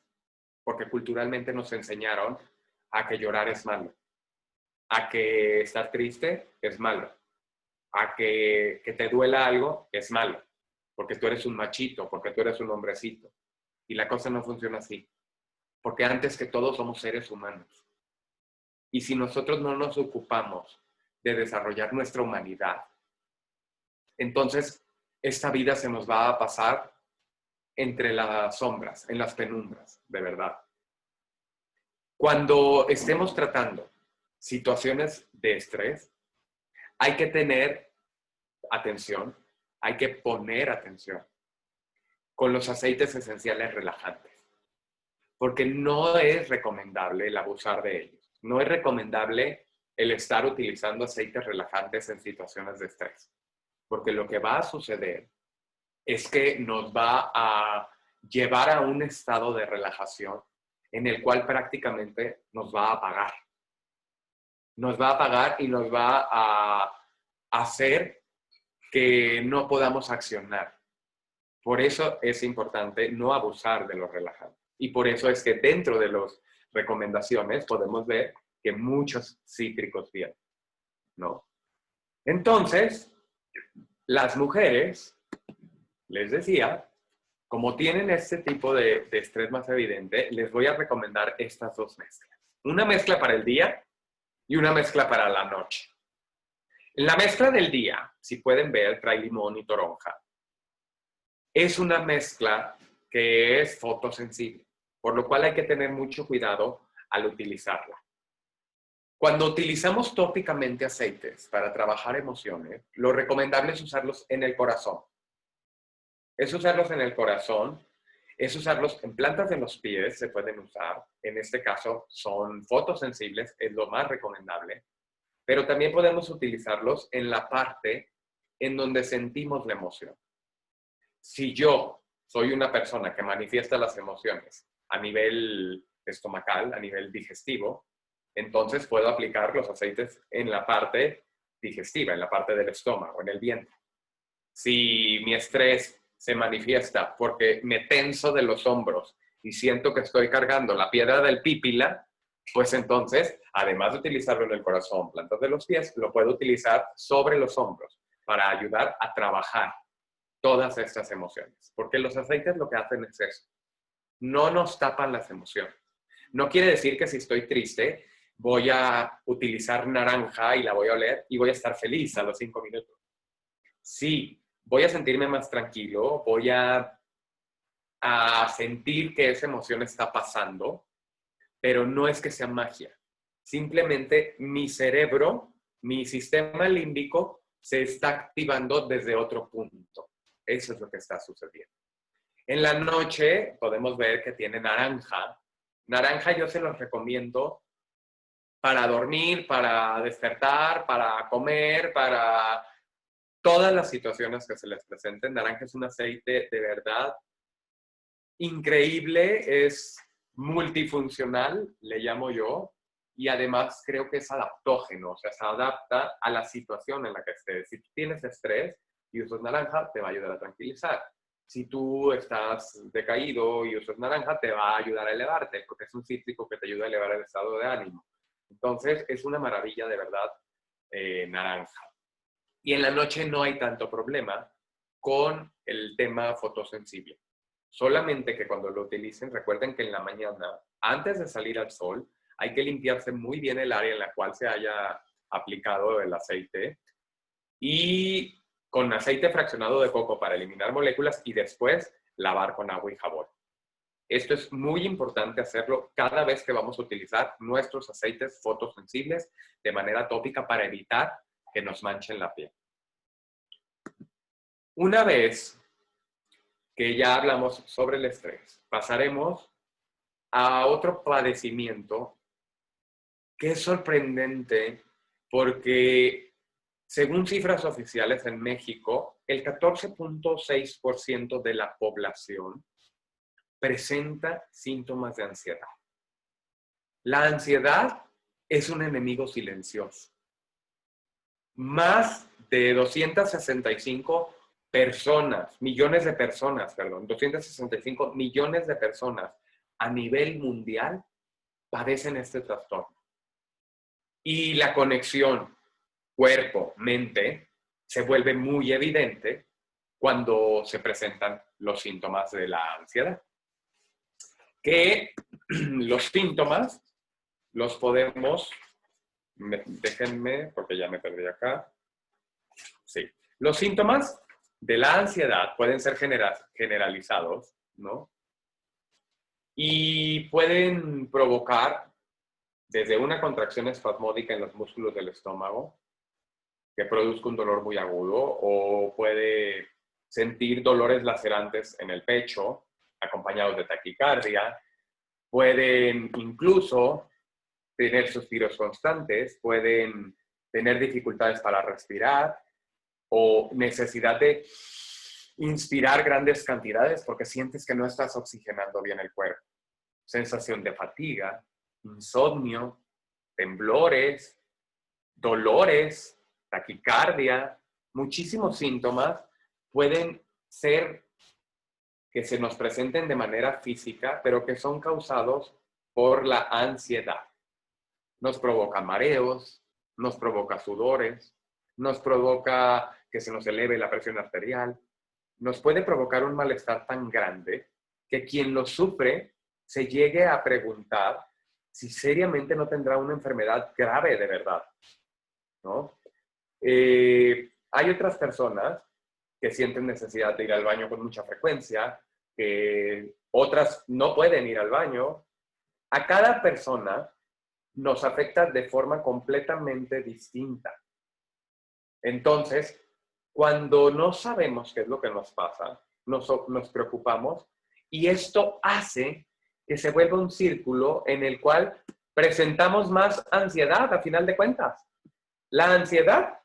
porque culturalmente nos enseñaron a que llorar es malo, a que estar triste es malo, a que te duela algo es malo, porque tú eres un machito, porque tú eres un hombrecito. Y la cosa no funciona así, porque antes que todo somos seres humanos. Y si nosotros no nos ocupamos de desarrollar nuestra humanidad, entonces esta vida se nos va a pasar entre las sombras, en las penumbras, de verdad. Cuando estemos tratando situaciones de estrés, hay que tener atención, hay que poner atención con los aceites esenciales relajantes, porque no es recomendable el abusar de ellos. No es recomendable el estar utilizando aceites relajantes en situaciones de estrés, porque lo que va a suceder es que nos va a llevar a un estado de relajación en el cual prácticamente nos va a apagar. Nos va a apagar y nos va a hacer que no podamos accionar. Por eso es importante no abusar de los relajantes. Y por eso es que dentro de las recomendaciones podemos ver que muchos cítricos vienen, ¿no? Entonces, las mujeres, les decía, como tienen este tipo de estrés más evidente, les voy a recomendar estas dos mezclas. Una mezcla para el día y una mezcla para la noche. En la mezcla del día, si pueden ver, trae limón y toronja. Es una mezcla que es fotosensible, por lo cual hay que tener mucho cuidado al utilizarla. Cuando utilizamos tópicamente aceites para trabajar emociones, lo recomendable es usarlos en el corazón. Es usarlos en el corazón, es usarlos en plantas de los pies, se pueden usar. En este caso son fotosensibles, es lo más recomendable. Pero también podemos utilizarlos en la parte en donde sentimos la emoción. Si yo soy una persona que manifiesta las emociones a nivel estomacal, a nivel digestivo, entonces puedo aplicar los aceites en la parte digestiva, en la parte del estómago, en el vientre. Si mi estrés se manifiesta porque me tenso de los hombros y siento que estoy cargando la piedra del pípila, pues entonces, además de utilizarlo en el corazón, plantas de los pies, lo puedo utilizar sobre los hombros para ayudar a trabajar todas estas emociones. Porque los aceites lo que hacen es eso. No nos tapan las emociones. No quiere decir que si estoy triste, voy a utilizar naranja y la voy a oler y voy a estar feliz a los 5 minutos. Sí, voy a sentirme más tranquilo, voy a sentir que esa emoción está pasando, pero no es que sea magia. Simplemente mi cerebro, mi sistema límbico se está activando desde otro punto. Eso es lo que está sucediendo. En la noche podemos ver que tiene naranja. Naranja yo se los recomiendo para dormir, para despertar, para comer, para todas las situaciones que se les presenten. Naranja es un aceite de verdad increíble, es multifuncional, le llamo yo, y además creo que es adaptógeno, o sea, se adapta a la situación en la que estés. Si tú tienes estrés y usas naranja, te va a ayudar a tranquilizar. Si tú estás decaído y usas naranja, te va a ayudar a elevarte, porque es un cítrico que te ayuda a elevar el estado de ánimo. Entonces, es una maravilla de verdad, naranja. Y en la noche no hay tanto problema con el tema fotosensible. Solamente que cuando lo utilicen, recuerden que en la mañana, antes de salir al sol, hay que limpiarse muy bien el área en la cual se haya aplicado el aceite y con aceite fraccionado de coco para eliminar moléculas y después lavar con agua y jabón. Esto es muy importante hacerlo cada vez que vamos a utilizar nuestros aceites fotosensibles de manera tópica para evitar que nos manchen la piel. Una vez que ya hablamos sobre el estrés, pasaremos a otro padecimiento que es sorprendente porque, según cifras oficiales en México, el 14.6% de la población presenta síntomas de ansiedad. La ansiedad es un enemigo silencioso. Más de 265 millones de personas, 265 millones de personas a nivel mundial padecen este trastorno. Y la conexión cuerpo-mente se vuelve muy evidente cuando se presentan los síntomas de la ansiedad. Que los síntomas los podemos, déjenme porque ya me perdí acá. Sí, los síntomas de la ansiedad pueden ser generalizados, ¿no? Y pueden provocar desde una contracción espasmódica en los músculos del estómago, que produzca un dolor muy agudo, o puede sentir dolores lacerantes en el pecho, acompañados de taquicardia. Pueden incluso tener suspiros constantes, pueden tener dificultades para respirar o necesidad de inspirar grandes cantidades porque sientes que no estás oxigenando bien el cuerpo. Sensación de fatiga, insomnio, temblores, dolores, taquicardia, muchísimos síntomas pueden ser que se nos presenten de manera física, pero que son causados por la ansiedad. Nos provoca mareos, nos provoca sudores, nos provoca que se nos eleve la presión arterial, nos puede provocar un malestar tan grande que quien lo sufre se llegue a preguntar si seriamente no tendrá una enfermedad grave de verdad, ¿no? Hay otras personas que sienten necesidad de ir al baño con mucha frecuencia, que otras no pueden ir al baño. A cada persona nos afecta de forma completamente distinta. Entonces, cuando no sabemos qué es lo que nos pasa, nos preocupamos y esto hace que se vuelva un círculo en el cual presentamos más ansiedad a final de cuentas. La ansiedad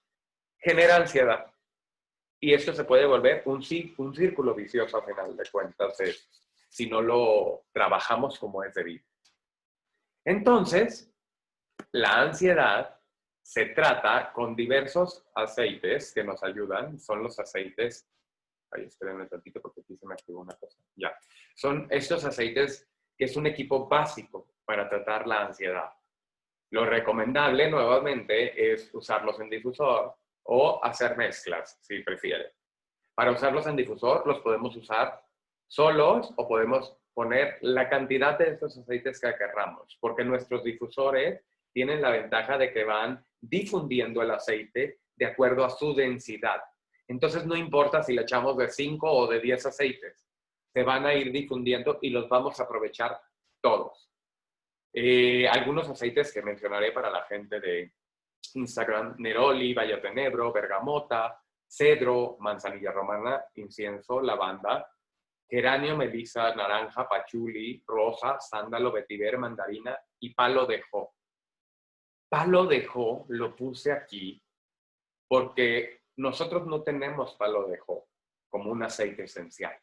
genera ansiedad y esto se puede volver un círculo vicioso a final de cuentas si no lo trabajamos como es debido. Entonces, la ansiedad se trata con diversos aceites que nos ayudan. Son los aceites, espérenme un tantito porque aquí se me activó una cosa. Ya. Son estos aceites que es un equipo básico para tratar la ansiedad. Lo recomendable, nuevamente, es usarlos en difusor o hacer mezclas, si prefieren. Para usarlos en difusor, los podemos usar solos o podemos poner la cantidad de estos aceites que querramos, porque nuestros difusores tienen la ventaja de que van difundiendo el aceite de acuerdo a su densidad. Entonces, no importa si le echamos de 5 o de 10 aceites, se van a ir difundiendo y los vamos a aprovechar todos. Algunos aceites que mencionaré para la gente de Instagram: neroli, bayas de enebro, bergamota, cedro, manzanilla romana, incienso, lavanda, geranio, melisa, naranja, pachuli, rosa, sándalo, vetiver, mandarina y palo de jo. Palo de jo lo puse aquí porque nosotros no tenemos palo de jo como un aceite esencial,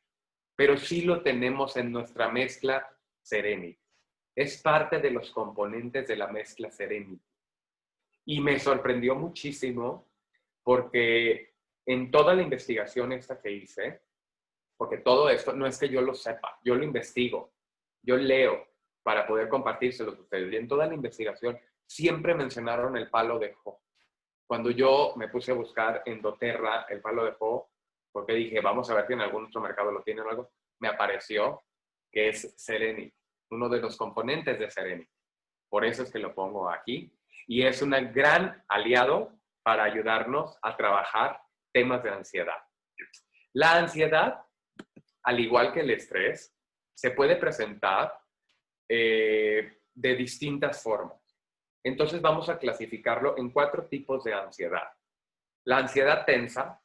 pero sí lo tenemos en nuestra mezcla Serenity. Es parte de los componentes de la mezcla Serenity. Y me sorprendió muchísimo porque en toda la investigación esta que hice, porque todo esto no es que yo lo sepa, yo lo investigo, yo leo para poder compartírselos a ustedes. Y en toda la investigación siempre mencionaron el palo de jo. Cuando yo me puse a buscar en doTERRA el palo de jo, porque dije, vamos a ver si en algún otro mercado lo tienen o algo, me apareció que es Serenity, uno de los componentes de Serenity. Por eso es que lo pongo aquí. Y es un gran aliado para ayudarnos a trabajar temas de ansiedad. La ansiedad, al igual que el estrés, se puede presentar de distintas formas. Entonces vamos a clasificarlo en 4 tipos de ansiedad. La ansiedad tensa,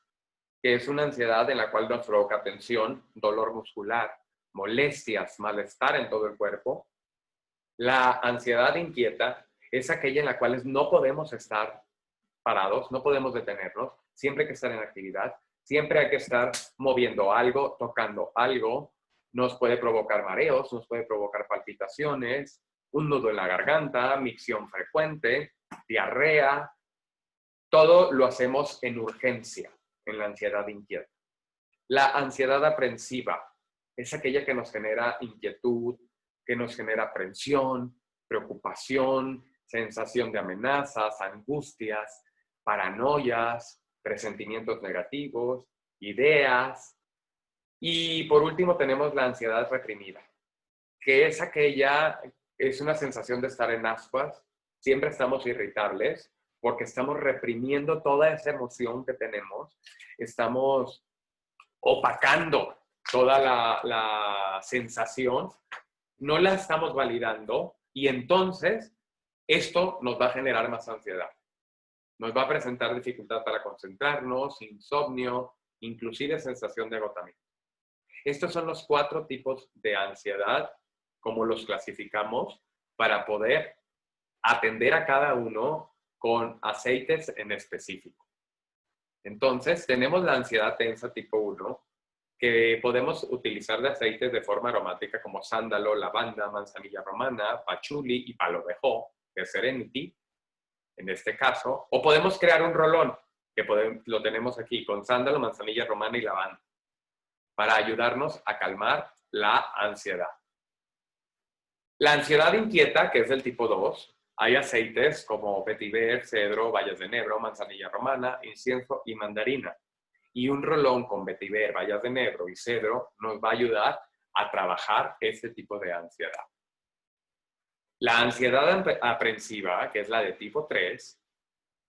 que es una ansiedad en la cual nos provoca tensión, dolor muscular, molestias, malestar en todo el cuerpo. La ansiedad inquieta es aquella en la cual no podemos estar parados, no podemos detenernos, siempre hay que estar en actividad, siempre hay que estar moviendo algo, tocando algo. Nos puede provocar mareos, nos puede provocar palpitaciones, un nudo en la garganta, micción frecuente, diarrea. Todo lo hacemos en urgencia, en la ansiedad inquieta. La ansiedad aprensiva es aquella que nos genera inquietud, que nos genera aprensión, preocupación, sensación de amenazas, angustias, paranoias, presentimientos negativos, ideas. Y por último tenemos la ansiedad reprimida, que es aquella, es una sensación de estar en ascuas, siempre estamos irritables porque estamos reprimiendo toda esa emoción que tenemos, estamos opacando toda la sensación, no la estamos validando y entonces esto nos va a generar más ansiedad. Nos va a presentar dificultad para concentrarnos, insomnio, inclusive sensación de agotamiento. Estos son los 4 tipos de ansiedad, como los clasificamos, para poder atender a cada uno con aceites en específico. Entonces, tenemos la ansiedad tensa tipo 1, que podemos utilizar de aceites de forma aromática como sándalo, lavanda, manzanilla romana, pachuli y palo de jo, que es Serenity, en este caso. O podemos crear un rolón, que lo tenemos aquí, con sándalo, manzanilla romana y lavanda, para ayudarnos a calmar la ansiedad. La ansiedad inquieta, que es del tipo 2, Hay aceites como vetiver, cedro, bayas de enebro, manzanilla romana, incienso y mandarina. Y un rolón con vetiver, bayas de enebro y cedro nos va a ayudar a trabajar este tipo de ansiedad. La ansiedad aprensiva, que es la de tipo 3,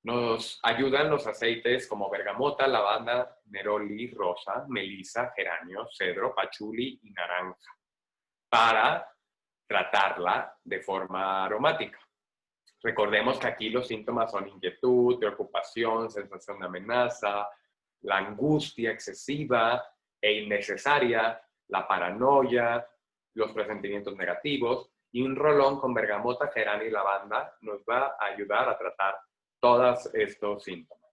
nos ayudan los aceites como bergamota, lavanda, neroli, rosa, melisa, geranio, cedro, pachuli y naranja para tratarla de forma aromática. Recordemos que aquí los síntomas son inquietud, preocupación, sensación de amenaza, la angustia excesiva e innecesaria, la paranoia, los presentimientos negativos, y un rolón con bergamota, geranio y lavanda nos va a ayudar a tratar todos estos síntomas.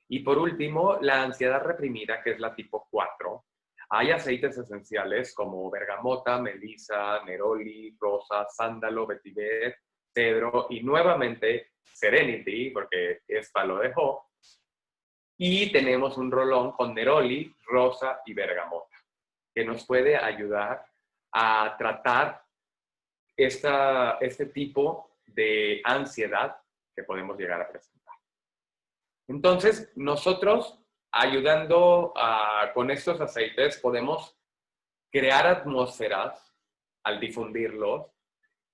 Y por último, la ansiedad reprimida, que es la tipo 4. Hay aceites esenciales como bergamota, melisa, neroli, rosa, sándalo, vetiver, cedro y nuevamente Serenity, porque esta lo dejó. Y tenemos un rolón con neroli, rosa y bergamota, que nos puede ayudar a tratar este tipo de ansiedad que podemos llegar a presentar. Entonces, nosotros ayudando con estos aceites podemos crear atmósferas al difundirlos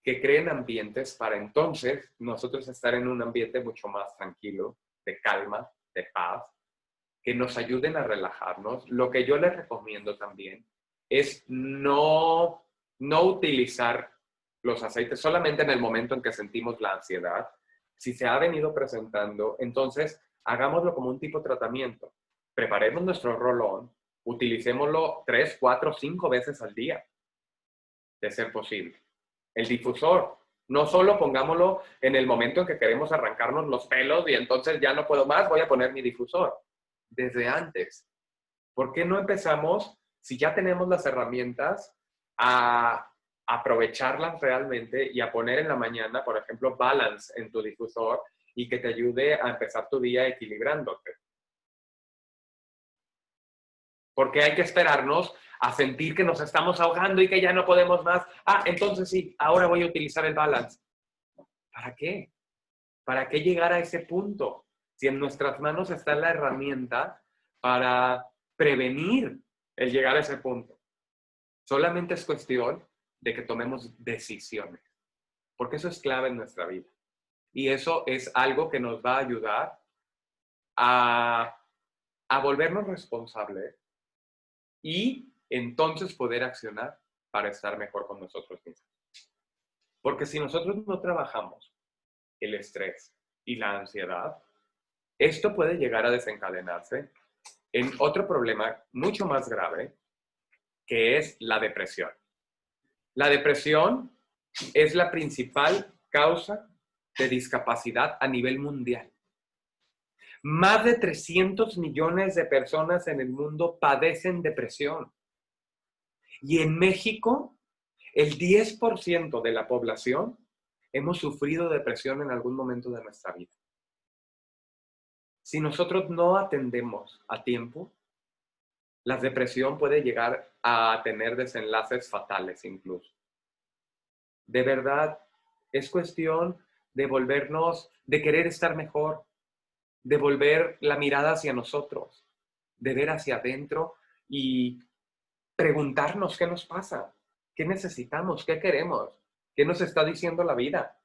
que creen ambientes para entonces nosotros estar en un ambiente mucho más tranquilo, de calma, de paz, que nos ayuden a relajarnos. Lo que yo les recomiendo también es no utilizar los aceites solamente en el momento en que sentimos la ansiedad. Si se ha venido presentando, entonces hagámoslo como un tipo de tratamiento. Preparemos nuestro rolón, utilicémoslo 3, 4, 5 veces al día, de ser posible. El difusor, no solo pongámoslo en el momento en que queremos arrancarnos los pelos y entonces ya no puedo más, voy a poner mi difusor. Desde antes. ¿Por qué no empezamos, si ya tenemos las herramientas, a aprovecharlas realmente y a poner en la mañana, por ejemplo, balance en tu difusor y que te ayude a empezar tu día equilibrándote? Porque hay que esperarnos a sentir que nos estamos ahogando y que ya no podemos más. Entonces sí, ahora voy a utilizar el balance. ¿Para qué? ¿Para qué llegar a ese punto? Si en nuestras manos está la herramienta para prevenir el llegar a ese punto. Solamente es cuestión de que tomemos decisiones, porque eso es clave en nuestra vida. Y eso es algo que nos va a ayudar a volvernos responsables y entonces poder accionar para estar mejor con nosotros mismos. Porque si nosotros no trabajamos el estrés y la ansiedad, esto puede llegar a desencadenarse en otro problema mucho más grave, que es la depresión. La depresión es la principal causa de discapacidad a nivel mundial. Más de 300 millones de personas en el mundo padecen depresión. Y en México, el 10% de la población hemos sufrido depresión en algún momento de nuestra vida. Si nosotros no atendemos a tiempo, la depresión puede llegar a tener desenlaces fatales incluso. De verdad, es cuestión de volvernos, de querer estar mejor, de volver la mirada hacia nosotros, de ver hacia adentro y preguntarnos qué nos pasa, qué necesitamos, qué queremos, qué nos está diciendo la vida.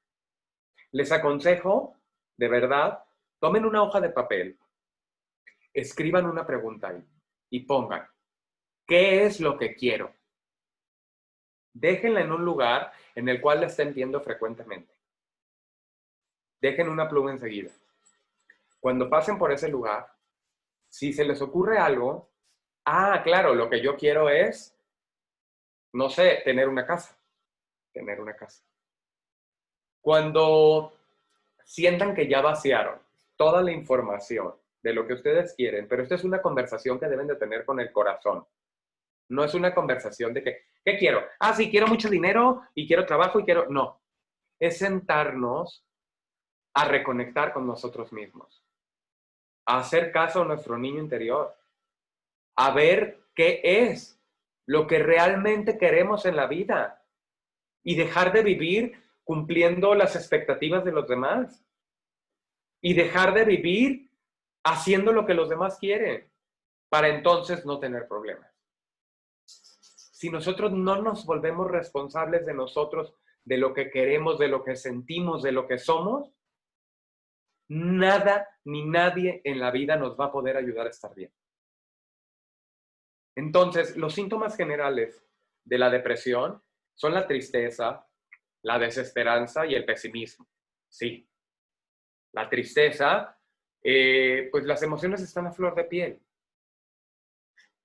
Les aconsejo, de verdad, tomen una hoja de papel, escriban una pregunta ahí y pongan, ¿qué es lo que quiero? Déjenla en un lugar en el cual la estén viendo frecuentemente. Dejen una pluma enseguida. Cuando pasen por ese lugar, si se les ocurre algo, claro, lo que yo quiero es, no sé, tener una casa. Tener una casa. Cuando sientan que ya vaciaron toda la información de lo que ustedes quieren, pero esta es una conversación que deben de tener con el corazón. No es una conversación de que, ¿qué quiero? Sí, quiero mucho dinero y quiero trabajo y quiero... No, es sentarnos a reconectar con nosotros mismos, a hacer caso a nuestro niño interior, a ver qué es lo que realmente queremos en la vida y dejar de vivir cumpliendo las expectativas de los demás y dejar de vivir haciendo lo que los demás quieren para entonces no tener problemas. Si nosotros no nos volvemos responsables de nosotros, de lo que queremos, de lo que sentimos, de lo que somos, nada ni nadie en la vida nos va a poder ayudar a estar bien. Entonces, los síntomas generales de la depresión son la tristeza, la desesperanza y el pesimismo. Sí, la tristeza, pues las emociones están a flor de piel.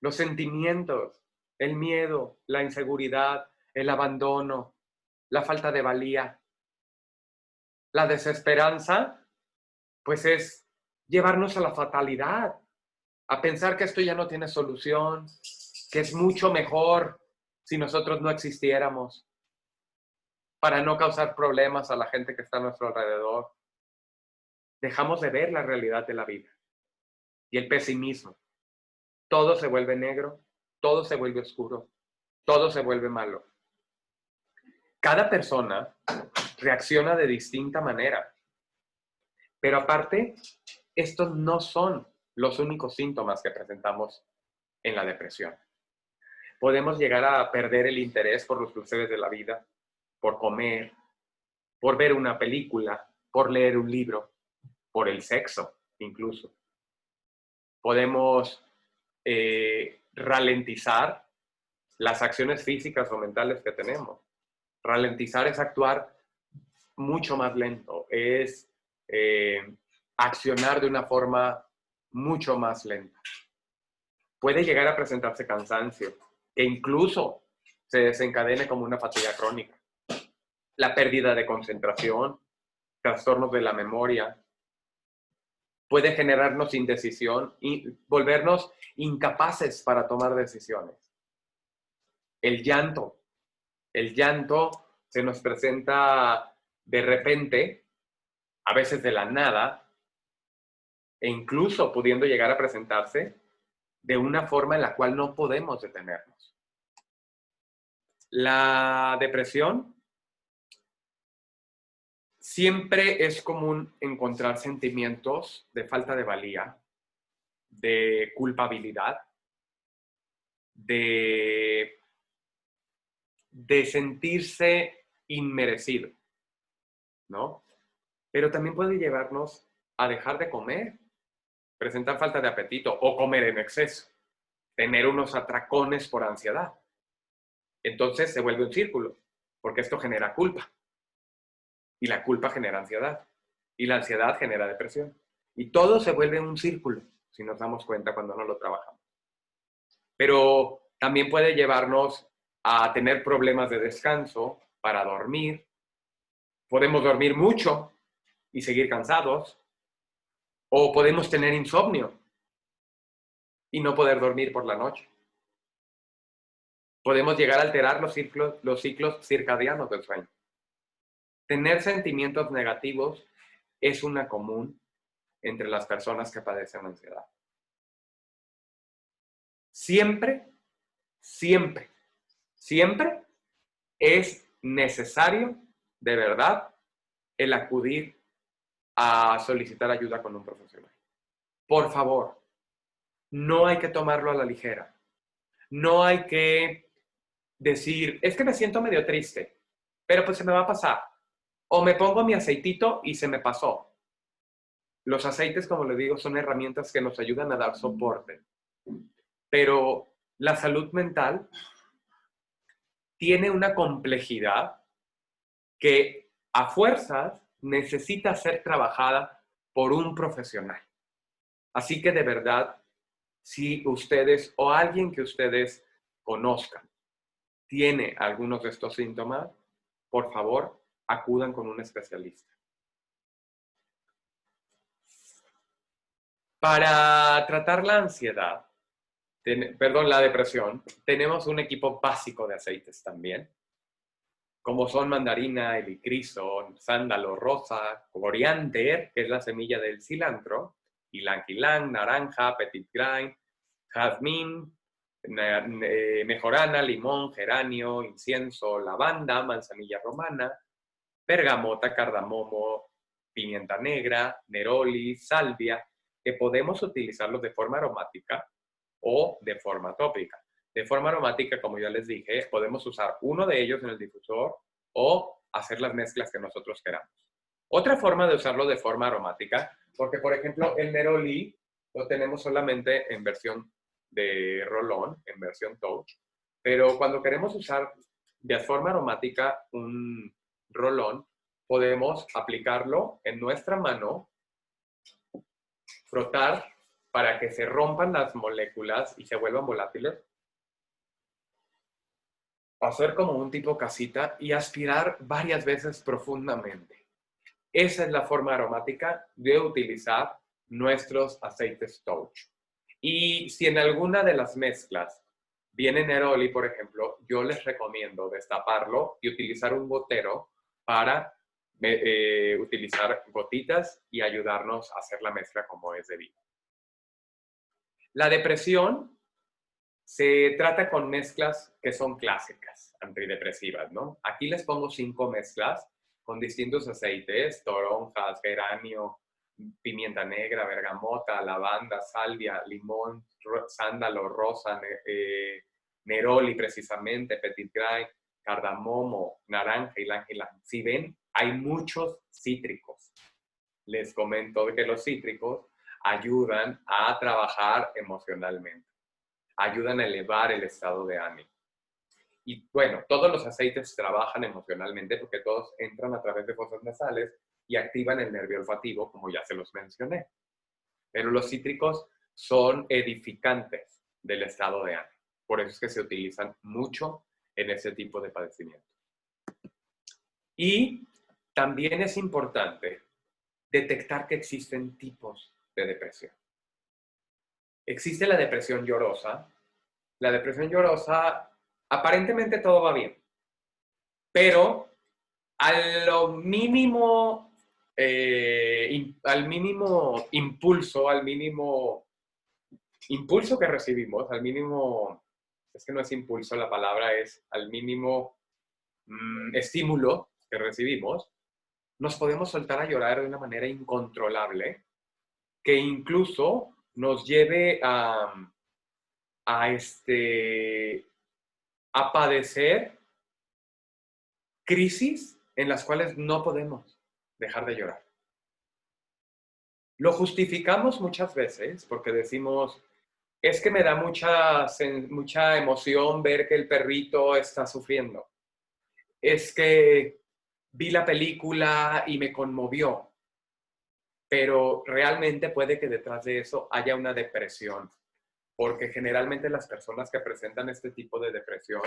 Los sentimientos, el miedo, la inseguridad, el abandono, la falta de valía. La desesperanza, pues es llevarnos a la fatalidad, a pensar que esto ya no tiene solución, que es mucho mejor si nosotros no existiéramos, para no causar problemas a la gente que está a nuestro alrededor. Dejamos de ver la realidad de la vida. Y el pesimismo. Todo se vuelve negro, todo se vuelve oscuro, todo se vuelve malo. Cada persona reacciona de distinta manera. Pero aparte, estos no son los únicos síntomas que presentamos en la depresión. Podemos llegar a perder el interés por los placeres de la vida, por comer, por ver una película, por leer un libro, por el sexo incluso. Podemos ralentizar las acciones físicas o mentales que tenemos. Ralentizar es actuar mucho más lento, es accionar de una forma mucho más lenta. Puede llegar a presentarse cansancio, que incluso se desencadene como una fatiga crónica. La pérdida de concentración, trastornos de la memoria, puede generarnos indecisión y volvernos incapaces para tomar decisiones. El llanto se nos presenta de repente, a veces de la nada, e incluso pudiendo llegar a presentarse de una forma en la cual no podemos detenernos. La depresión siempre es común encontrar sentimientos de falta de valía, de culpabilidad, de sentirse inmerecido, ¿no? Pero también puede llevarnos a dejar de comer, presentar falta de apetito o comer en exceso, tener unos atracones por ansiedad. Entonces se vuelve un círculo, porque esto genera culpa. Y la culpa genera ansiedad. Y la ansiedad genera depresión. Y todo se vuelve un círculo, si nos damos cuenta cuando no lo trabajamos. Pero también puede llevarnos a tener problemas de descanso para dormir. Podemos dormir mucho y seguir cansados. O podemos tener insomnio y no poder dormir por la noche. Podemos llegar a alterar los ciclos circadianos del sueño. Tener sentimientos negativos es una común entre las personas que padecen ansiedad. Siempre, siempre, siempre es necesario, de verdad, el acudir a solicitar ayuda con un profesional. Por favor, no hay que tomarlo a la ligera. No hay que decir, es que me siento medio triste, pero pues se me va a pasar. O me pongo mi aceitito y se me pasó. Los aceites, como les digo, son herramientas que nos ayudan a dar soporte. Pero la salud mental tiene una complejidad que a fuerzas necesita ser trabajada por un profesional. Así que de verdad, si ustedes o alguien que ustedes conozcan tiene algunos de estos síntomas, por favor, acudan con un especialista. Para tratar la ansiedad, la depresión, tenemos un equipo básico de aceites también, como son mandarina, helichrysum, sándalo rosa, coriander, que es la semilla del cilantro, ylang-ylang, naranja, petit grain, jazmín, mejorana, limón, geranio, incienso, lavanda, manzanilla romana, bergamota, cardamomo, pimienta negra, neroli, salvia, que podemos utilizarlos de forma aromática o de forma tópica. De forma aromática, como ya les dije, podemos usar uno de ellos en el difusor o hacer las mezclas que nosotros queramos. Otra forma de usarlo de forma aromática, porque por ejemplo el neroli lo tenemos solamente en versión de rolón, en versión touch, pero cuando queremos usar de forma aromática un rolón, podemos aplicarlo en nuestra mano, frotar para que se rompan las moléculas y se vuelvan volátiles, hacer como un tipo casita y aspirar varias veces profundamente. Esa es la forma aromática de utilizar nuestros aceites touch. Y si en alguna de las mezclas viene neroli, por ejemplo, yo les recomiendo destaparlo y utilizar un gotero para utilizar gotitas y ayudarnos a hacer la mezcla como es debido. La depresión se trata con mezclas que son clásicas, antidepresivas, ¿no? Aquí les pongo 5 mezclas con distintos aceites: toronjas, geranio, pimienta negra, bergamota, lavanda, salvia, limón, sándalo, rosa, neroli precisamente, petit grain, cardamomo, naranja, ylang ylang. Si ven, hay muchos cítricos. Les comento que los cítricos ayudan a trabajar emocionalmente, ayudan a elevar el estado de ánimo. Y bueno, todos los aceites trabajan emocionalmente porque todos entran a través de fosas nasales y activan el nervio olfativo, como ya se los mencioné. Pero los cítricos son edificantes del estado de ánimo. Por eso es que se utilizan mucho en ese tipo de padecimiento. Y también es importante detectar que existen tipos de depresión. Existe la depresión llorosa. La depresión llorosa, aparentemente todo va bien, pero al mínimo impulso, al mínimo impulso que recibimos, al mínimo, es que no es impulso, la palabra es al mínimo estímulo que recibimos, nos podemos soltar a llorar de una manera incontrolable, que incluso nos lleve a padecer crisis en las cuales no podemos dejar de llorar. Lo justificamos muchas veces porque decimos, es que me da mucha emoción ver que el perrito está sufriendo. Es que vi la película y me conmovió. Pero realmente puede que detrás de eso haya una depresión, porque generalmente las personas que presentan este tipo de depresión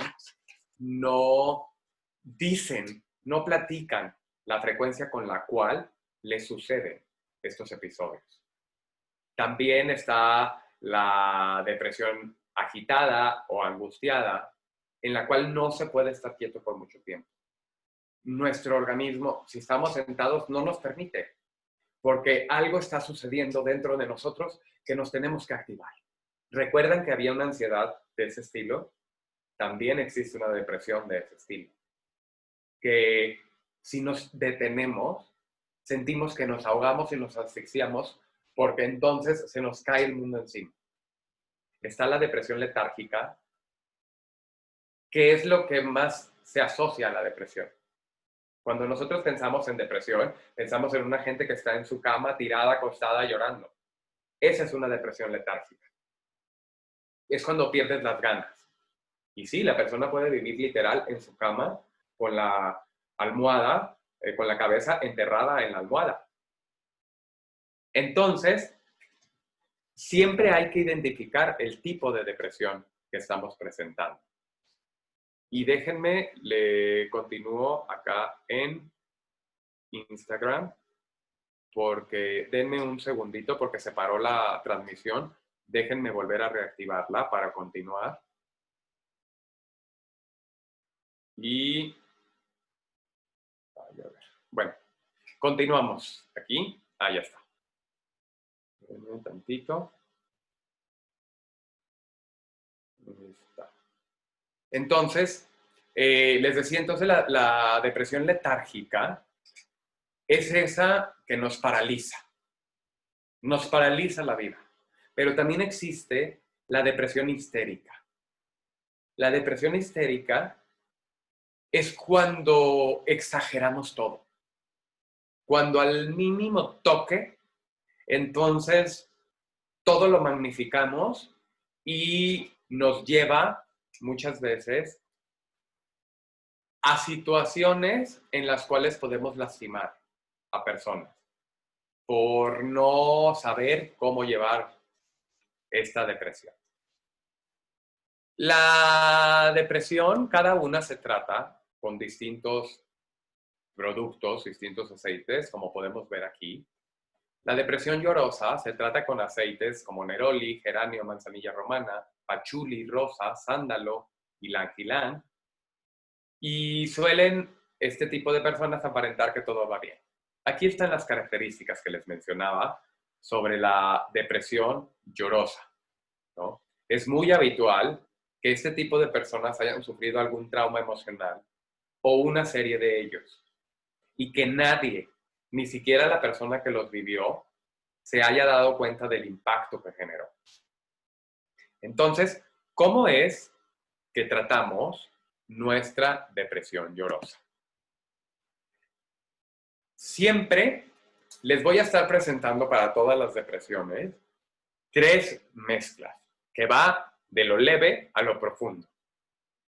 no dicen, no platican la frecuencia con la cual les suceden estos episodios. También está la depresión agitada o angustiada, en la cual no se puede estar quieto por mucho tiempo. Nuestro organismo, si estamos sentados, no nos permite, porque algo está sucediendo dentro de nosotros que nos tenemos que activar. ¿Recuerdan que había una ansiedad de ese estilo? También existe una depresión de ese estilo. Que si nos detenemos, sentimos que nos ahogamos y nos asfixiamos, porque entonces se nos cae el mundo encima. Está la depresión letárgica, que es lo que más se asocia a la depresión. Cuando nosotros pensamos en depresión, pensamos en una gente que está en su cama, tirada, acostada, llorando. Esa es una depresión letárgica. Es cuando pierdes las ganas. Y sí, la persona puede vivir literal en su cama con la almohada, con la cabeza enterrada en la almohada. Entonces, siempre hay que identificar el tipo de depresión que estamos presentando. Y déjenme, le continúo acá en Instagram, porque denme un segundito porque se paró la transmisión. Déjenme volver a reactivarla para continuar. Y, bueno, continuamos aquí. Ya está. Un tantito. Ahí está. Entonces, les decía, entonces la depresión letárgica es esa que nos paraliza la vida. Pero también existe la depresión histérica. La depresión histérica es cuando exageramos todo. Cuando al mínimo toque, entonces todo lo magnificamos y nos lleva muchas veces a situaciones en las cuales podemos lastimar a personas por no saber cómo llevar esta depresión. La depresión, cada una se trata con distintos productos, distintos aceites, como podemos ver aquí. La depresión llorosa se trata con aceites como neroli, geranio, manzanilla romana, pachuli, rosa, sándalo, ylang-ylang. Y suelen este tipo de personas aparentar que todo va bien. Aquí están las características que les mencionaba sobre la depresión llorosa, ¿no? Es muy habitual que este tipo de personas hayan sufrido algún trauma emocional o una serie de ellos y que nadie, ni siquiera la persona que los vivió, se haya dado cuenta del impacto que generó. Entonces, ¿cómo es que tratamos nuestra depresión llorosa? Siempre les voy a estar presentando para todas las depresiones 3 mezclas, que va de lo leve a lo profundo.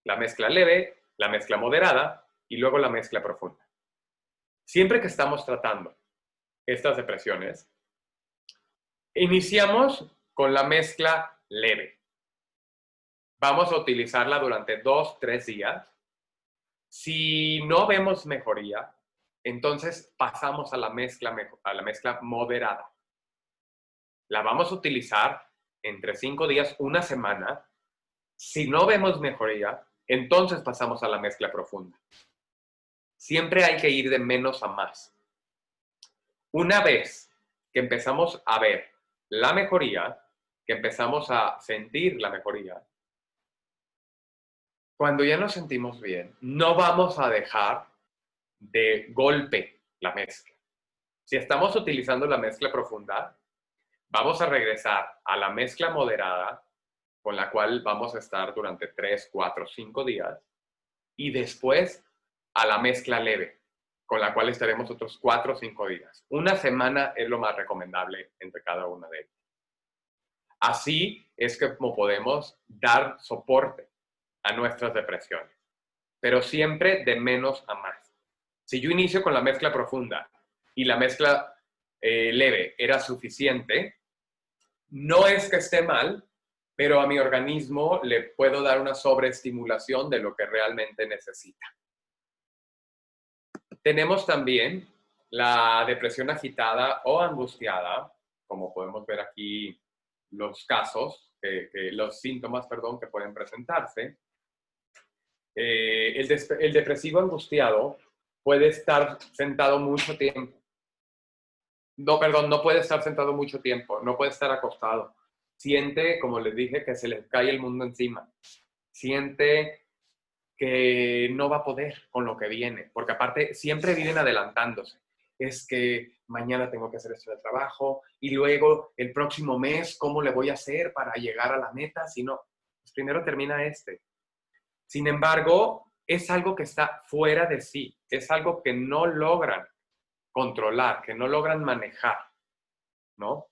La mezcla leve, la mezcla moderada y luego la mezcla profunda. Siempre que estamos tratando estas depresiones, iniciamos con la mezcla leve. Vamos a utilizarla durante 2-3 días. Si no vemos mejoría, entonces pasamos a la mezcla moderada. La vamos a utilizar entre 5 días, una semana. Si no vemos mejoría, entonces pasamos a la mezcla profunda. Siempre hay que ir de menos a más. Una vez que empezamos a ver la mejoría, que empezamos a sentir la mejoría, cuando ya nos sentimos bien, no vamos a dejar de golpe la mezcla. Si estamos utilizando la mezcla profunda, vamos a regresar a la mezcla moderada, con la cual vamos a estar durante 3, 4, 5 días, y después a la mezcla leve, con la cual estaremos otros 4 o 5 días. Una semana es lo más recomendable entre cada una de ellas. Así es como podemos dar soporte a nuestras depresiones, pero siempre de menos a más. Si yo inicio con la mezcla profunda y la mezcla leve era suficiente, no es que esté mal, pero a mi organismo le puedo dar una sobreestimulación de lo que realmente necesita. Tenemos también la depresión agitada o angustiada, como podemos ver aquí los casos, los síntomas, perdón, que pueden presentarse. El depresivo angustiado puede estar sentado mucho tiempo. No, perdón, no puede estar sentado mucho tiempo, no puede estar acostado. Siente, como les dije, que se le cae el mundo encima. Siente que no va a poder con lo que viene, porque aparte siempre viven adelantándose. Es que mañana tengo que hacer esto de trabajo y luego el próximo mes, ¿cómo le voy a hacer para llegar a la meta? Si no, pues primero termina este. Sin embargo, es algo que está fuera de sí, es algo que no logran controlar, que no logran manejar, ¿no?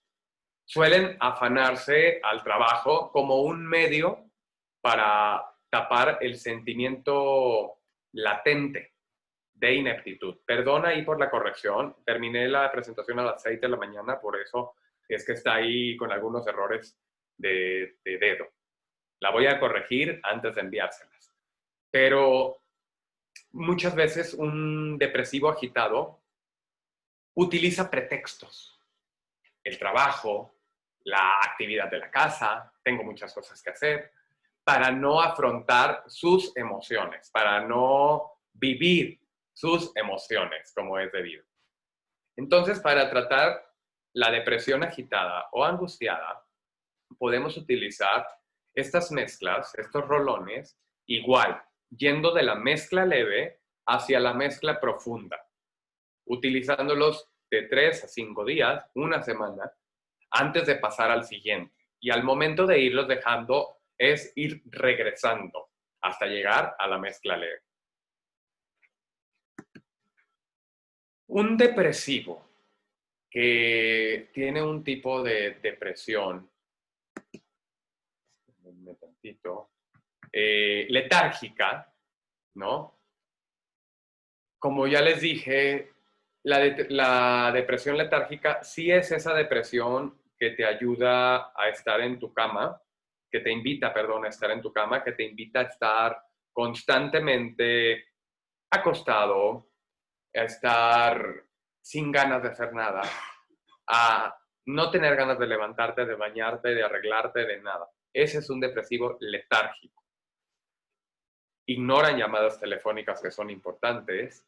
Suelen afanarse al trabajo como un medio para tapar el sentimiento latente de ineptitud. Perdona ahí por la corrección, terminé la presentación a las 6 de la mañana, por eso es que está ahí con algunos errores de dedo. La voy a corregir antes de enviárselas. Pero muchas veces un depresivo agitado utiliza pretextos. El trabajo, la actividad de la casa, tengo muchas cosas que hacer, para no afrontar sus emociones, para no vivir sus emociones como es debido. Entonces, para tratar la depresión agitada o angustiada, podemos utilizar estas mezclas, estos rolones, igual, yendo de la mezcla leve hacia la mezcla profunda. utilizándolos de 3 a 5 días, una semana, antes de pasar al siguiente. Y al momento de irlos dejando es ir regresando hasta llegar a la mezcla leve. Un depresivo que tiene un tipo de depresión, letárgica, ¿no? Como ya les dije, la depresión letárgica sí es esa depresión que te ayuda a estar en tu cama, que te invita, perdón, a estar en tu cama, que te invita a estar constantemente acostado, a estar sin ganas de hacer nada, a no tener ganas de levantarte, de bañarte, de arreglarte, de nada. Ese es un depresivo letárgico. Ignoran llamadas telefónicas que son importantes.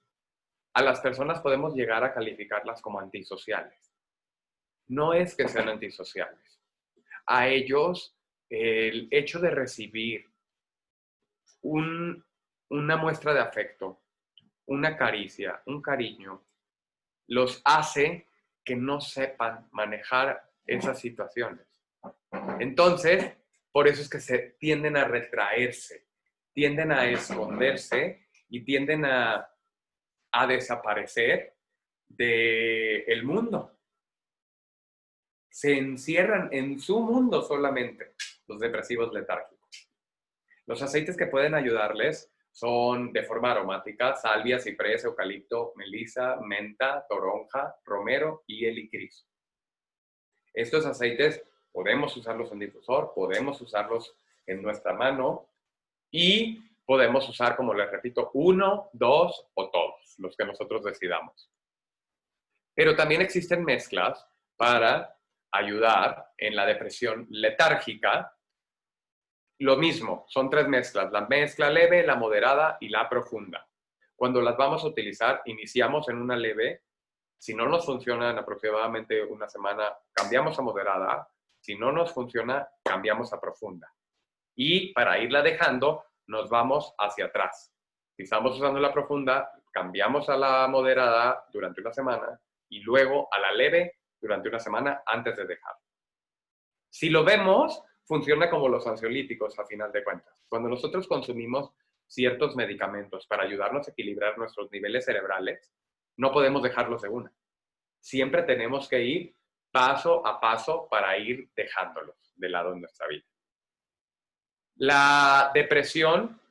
A las personas podemos llegar a calificarlas como antisociales. No es que sean antisociales. A ellos, el hecho de recibir una muestra de afecto, una caricia, un cariño, los hace que no sepan manejar esas situaciones. Entonces, por eso es que se tienden a retraerse, tienden a esconderse y tienden a desaparecer del mundo. Se encierran en su mundo solamente, los depresivos letárgicos. Los aceites que pueden ayudarles son de forma aromática: salvia, ciprés, eucalipto, melisa, menta, toronja, romero y helicris. Estos aceites podemos usarlos en difusor, podemos usarlos en nuestra mano y podemos usar, como les repito, 1, 2 o todos, los que nosotros decidamos. Pero también existen mezclas para ayudar en la depresión letárgica. Lo mismo, son 3 mezclas: la mezcla leve, la moderada y la profunda. Cuando las vamos a utilizar, iniciamos en una leve. Si no nos funciona en aproximadamente una semana, cambiamos a moderada. Si no nos funciona, cambiamos a profunda. Y para irla dejando, nos vamos hacia atrás. Si estamos usando la profunda, cambiamos a la moderada durante una semana y luego a la leve durante una semana antes de dejar. Si lo vemos, funciona como los ansiolíticos a final de cuentas. Cuando nosotros consumimos ciertos medicamentos para ayudarnos a equilibrar nuestros niveles cerebrales, no podemos dejarlos de una. Siempre tenemos que ir paso a paso para ir dejándolos de lado en nuestra vida. La depresión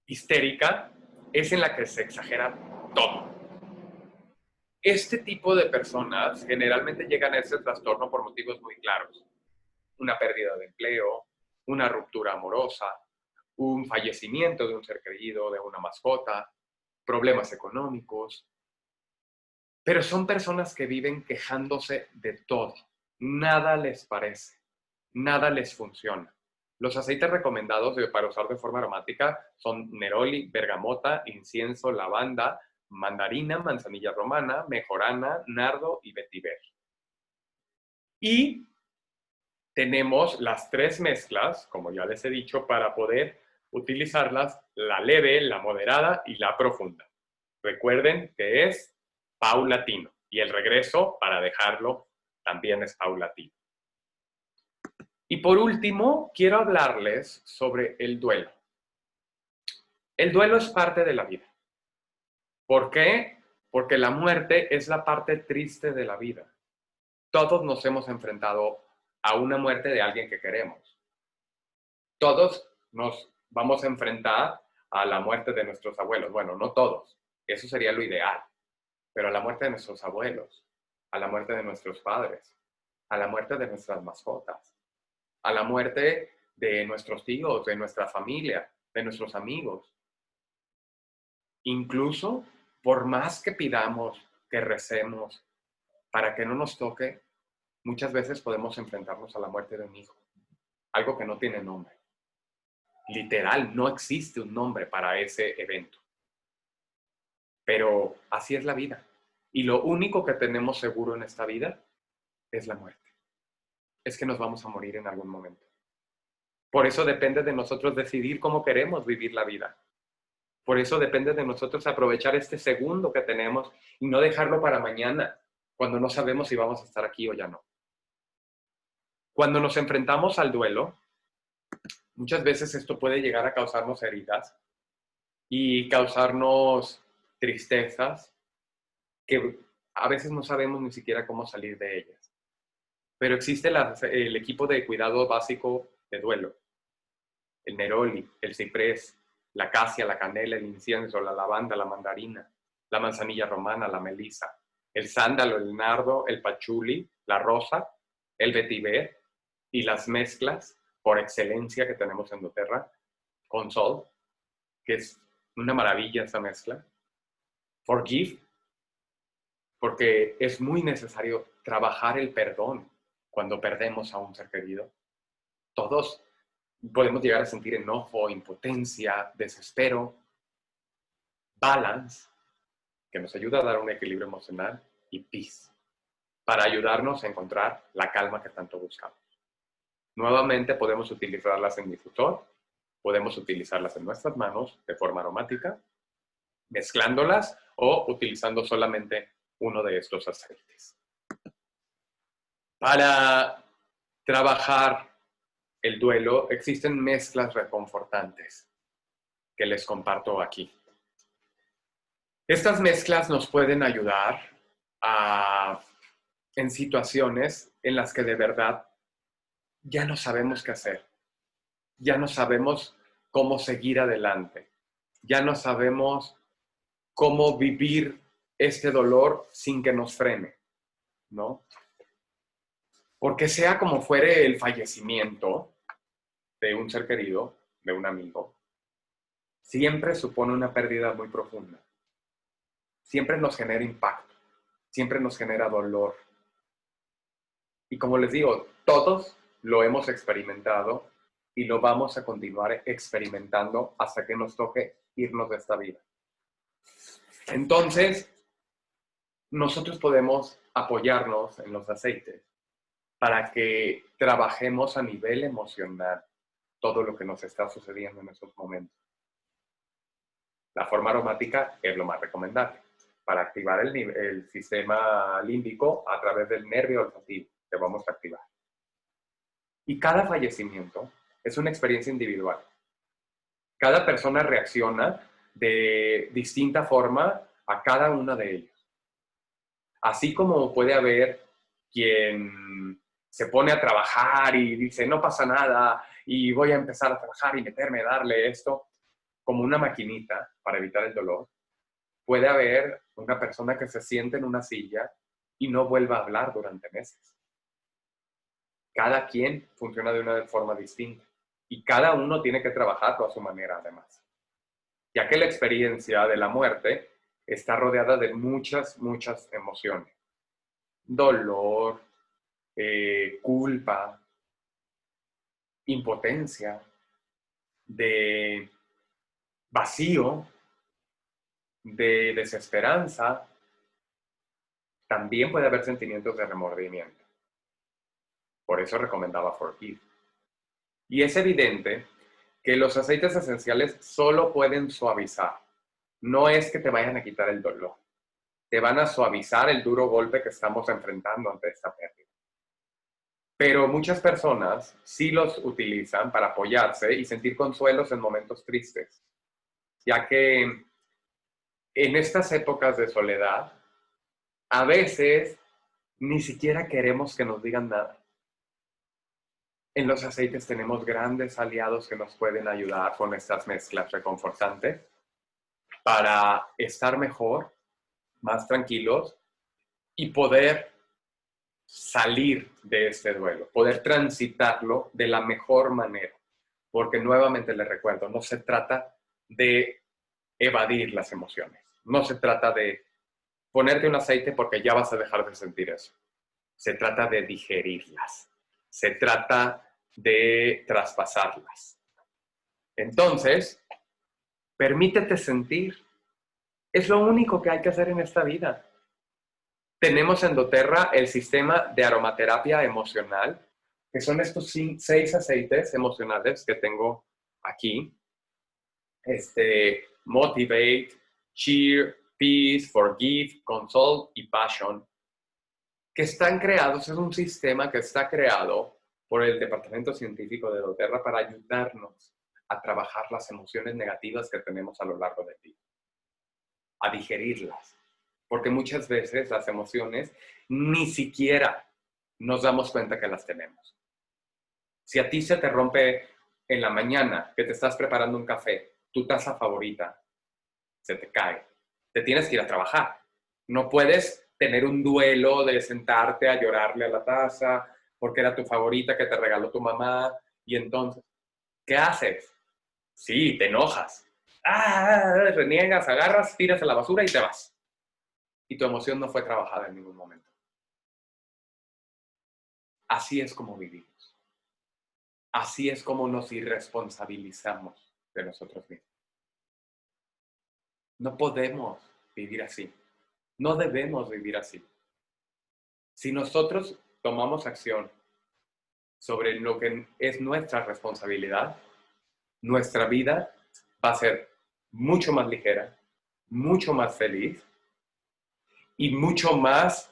histérica es en la que se exagera todo. Este tipo de personas generalmente llegan a este trastorno por motivos muy claros: una pérdida de empleo, una ruptura amorosa, un fallecimiento de un ser querido, de una mascota, problemas económicos. Pero son personas que viven quejándose de todo. Nada les parece, nada les funciona. Los aceites recomendados para usar de forma aromática son neroli, bergamota, incienso, lavanda, mandarina, manzanilla romana, mejorana, nardo y vetiver. Y tenemos las 3 mezclas, como ya les he dicho, para poder utilizarlas: la leve, la moderada y la profunda. Recuerden que es paulatino y el regreso para dejarlo también es paulatino. Y por último, quiero hablarles sobre el duelo. El duelo es parte de la vida. ¿Por qué? Porque la muerte es la parte triste de la vida. Todos nos hemos enfrentado a una muerte de alguien que queremos. Todos nos vamos a enfrentar a la muerte de nuestros abuelos. Bueno, no todos, eso sería lo ideal, pero a la muerte de nuestros abuelos, a la muerte de nuestros padres, a la muerte de nuestras mascotas, a la muerte de nuestros tíos, de nuestra familia, de nuestros amigos. Incluso, por más que pidamos, que recemos para que no nos toque, muchas veces podemos enfrentarnos a la muerte de un hijo, algo que no tiene nombre. Literal, no existe un nombre para ese evento. Pero así es la vida. Y lo único que tenemos seguro en esta vida es la muerte. Es que nos vamos a morir en algún momento. Por eso depende de nosotros decidir cómo queremos vivir la vida. Por eso depende de nosotros aprovechar este segundo que tenemos y no dejarlo para mañana, cuando no sabemos si vamos a estar aquí o ya no. Cuando nos enfrentamos al duelo, muchas veces esto puede llegar a causarnos heridas y causarnos tristezas que a veces no sabemos ni siquiera cómo salir de ellas. Pero existe el equipo de cuidado básico de duelo, el neroli, el ciprés, la acacia, la canela, el incienso, la lavanda, la mandarina, la manzanilla romana, la melisa, el sándalo, el nardo, el pachuli, la rosa, el vetiver y las mezclas por excelencia que tenemos en doTERRA, con sol, que es una maravilla esa mezcla. Forgive, porque es muy necesario trabajar el perdón cuando perdemos a un ser querido. Todos podemos llegar a sentir enojo, impotencia, desespero. Balance, que nos ayuda a dar un equilibrio emocional, y peace, para ayudarnos a encontrar la calma que tanto buscamos. Nuevamente podemos utilizarlas en difusor, podemos utilizarlas en nuestras manos de forma aromática, mezclándolas o utilizando solamente uno de estos aceites. Para trabajar el duelo existen mezclas reconfortantes que les comparto aquí. Estas mezclas nos pueden ayudar en situaciones en las que de verdad ya no sabemos qué hacer, ya no sabemos cómo seguir adelante, ya no sabemos cómo vivir este dolor sin que nos frene, ¿no? Porque sea como fuere el fallecimiento de un ser querido, de un amigo, siempre supone una pérdida muy profunda. Siempre nos genera impacto, siempre nos genera dolor. Y como les digo, todos lo hemos experimentado y lo vamos a continuar experimentando hasta que nos toque irnos de esta vida. Entonces, nosotros podemos apoyarnos en los aceites para que trabajemos a nivel emocional todo lo que nos está sucediendo en esos momentos. La forma aromática es lo más recomendable para activar el sistema límbico a través del nervio olfativo que vamos a activar. Y cada fallecimiento es una experiencia individual. Cada persona reacciona de distinta forma a cada una de ellos. Así como puede haber quien se pone a trabajar y dice, no pasa nada, y voy a empezar a trabajar y meterme, darle esto, como una maquinita para evitar el dolor. Puede haber una persona que se siente en una silla y no vuelva a hablar durante meses. Cada quien funciona de una forma distinta y cada uno tiene que trabajarlo a su manera, además. Ya que la experiencia de la muerte está rodeada de muchas, muchas emociones. Dolor, culpa, impotencia, de vacío, de desesperanza. También puede haber sentimientos de remordimiento. Por eso recomendaba Forgive. Y es evidente que los aceites esenciales solo pueden suavizar. No es que te vayan a quitar el dolor. Te van a suavizar el duro golpe que estamos enfrentando ante esta pérdida. Pero muchas personas sí los utilizan para apoyarse y sentir consuelos en momentos tristes, ya que en estas épocas de soledad, a veces ni siquiera queremos que nos digan nada. En los aceites tenemos grandes aliados que nos pueden ayudar con estas mezclas reconfortantes para estar mejor, más tranquilos y poder salir de este duelo, poder transitarlo de la mejor manera. Porque nuevamente les recuerdo, no se trata de evadir las emociones, no se trata de ponerte un aceite porque ya vas a dejar de sentir eso. Se trata de digerirlas, se trata de traspasarlas. Entonces, permítete sentir. Es lo único que hay que hacer en esta vida. Tenemos en doTERRA el sistema de aromaterapia emocional, que son estos 6 aceites emocionales que tengo aquí. motivate, cheer, peace, forgive, console y passion, que están creados, es un sistema que está creado por el Departamento Científico de doTERRA para ayudarnos a trabajar las emociones negativas que tenemos a lo largo del día, a digerirlas. Porque muchas veces las emociones ni siquiera nos damos cuenta que las tenemos. Si a ti se te rompe en la mañana que te estás preparando un café, tu taza favorita, se te cae, te tienes que ir a trabajar. No puedes tener un duelo de sentarte a llorarle a la taza porque era tu favorita que te regaló tu mamá y entonces, ¿qué haces? Sí, te enojas. Reniegas, agarras, tiras a la basura y te vas. Y tu emoción no fue trabajada en ningún momento. Así es como vivimos. Así es como nos irresponsabilizamos de nosotros mismos. No podemos vivir así. No debemos vivir así. Si nosotros tomamos acción sobre lo que es nuestra responsabilidad, nuestra vida va a ser mucho más ligera, mucho más feliz y mucho más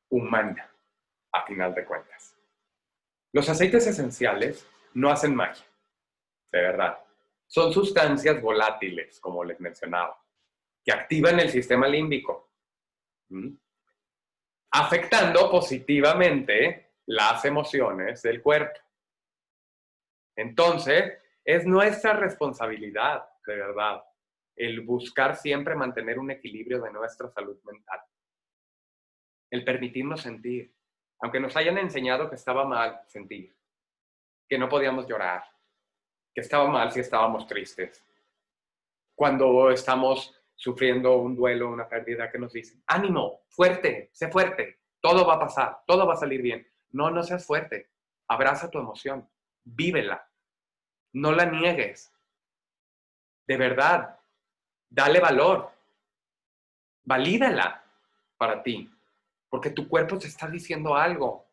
humana, a final de cuentas. Los aceites esenciales no hacen magia, de verdad. Son sustancias volátiles, como les mencionaba, que activan el sistema límbico, afectando positivamente las emociones del cuerpo. Entonces, es nuestra responsabilidad, de verdad, el buscar siempre mantener un equilibrio de nuestra salud mental. El permitirnos sentir, aunque nos hayan enseñado que estaba mal sentir, que no podíamos llorar, que estaba mal si estábamos tristes. Cuando estamos sufriendo un duelo, una pérdida, que nos dicen, ánimo, fuerte, sé fuerte, todo va a pasar, todo va a salir bien. No, no seas fuerte, abraza tu emoción, vívela, no la niegues, de verdad, dale valor, valídala para ti, porque tu cuerpo te está diciendo algo.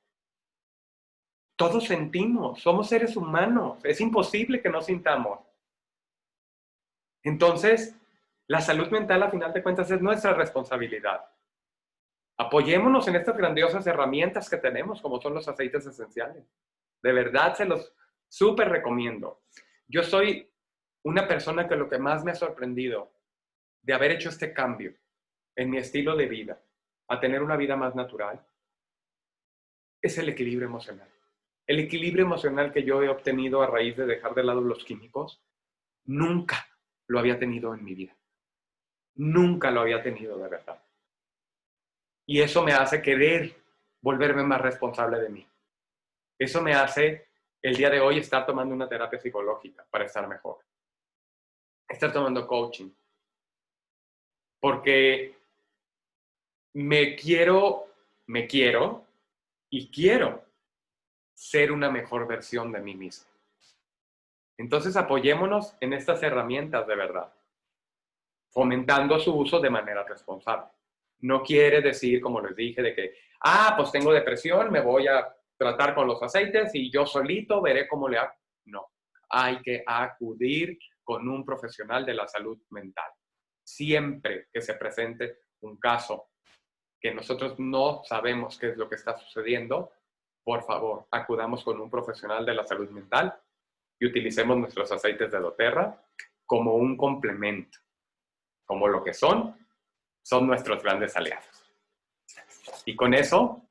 Todos sentimos, somos seres humanos, es imposible que no sintamos. Entonces, la salud mental, a final de cuentas, es nuestra responsabilidad. Apoyémonos en estas grandiosas herramientas que tenemos, como son los aceites esenciales. De verdad, se los súper recomiendo. Yo soy una persona que lo que más me ha sorprendido de haber hecho este cambio en mi estilo de vida, a tener una vida más natural, es el equilibrio emocional. El equilibrio emocional que yo he obtenido a raíz de dejar de lado los químicos, nunca lo había tenido en mi vida. Nunca lo había tenido de verdad. Y eso me hace querer volverme más responsable de mí. Eso me hace el día de hoy estar tomando una terapia psicológica para estar mejor. Estar tomando coaching. Porque me quiero y quiero ser una mejor versión de mí mismo. Entonces apoyémonos en estas herramientas de verdad, fomentando su uso de manera responsable. No quiere decir, como les dije, de que, pues tengo depresión, me voy a tratar con los aceites y yo solito veré cómo le hago. No, hay que acudir con un profesional de la salud mental. Siempre que se presente un caso que nosotros no sabemos qué es lo que está sucediendo, por favor, acudamos con un profesional de la salud mental y utilicemos nuestros aceites de doTERRA como un complemento, como lo que son nuestros grandes aliados. Y con eso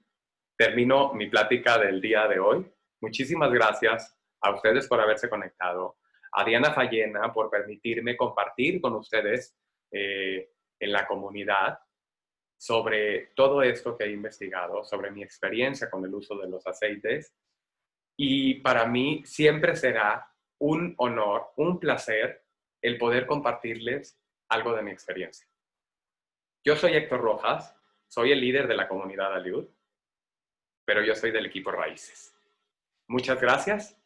termino mi plática del día de hoy. Muchísimas gracias a ustedes por haberse conectado, a Diana Fallena por permitirme compartir con ustedes en la comunidad sobre todo esto que he investigado, sobre mi experiencia con el uso de los aceites. Y para mí siempre será un honor, un placer el poder compartirles algo de mi experiencia. Yo soy Héctor Rojas, soy el líder de la comunidad Aliud, pero yo soy del equipo Raíces. Muchas gracias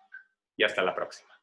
y hasta la próxima.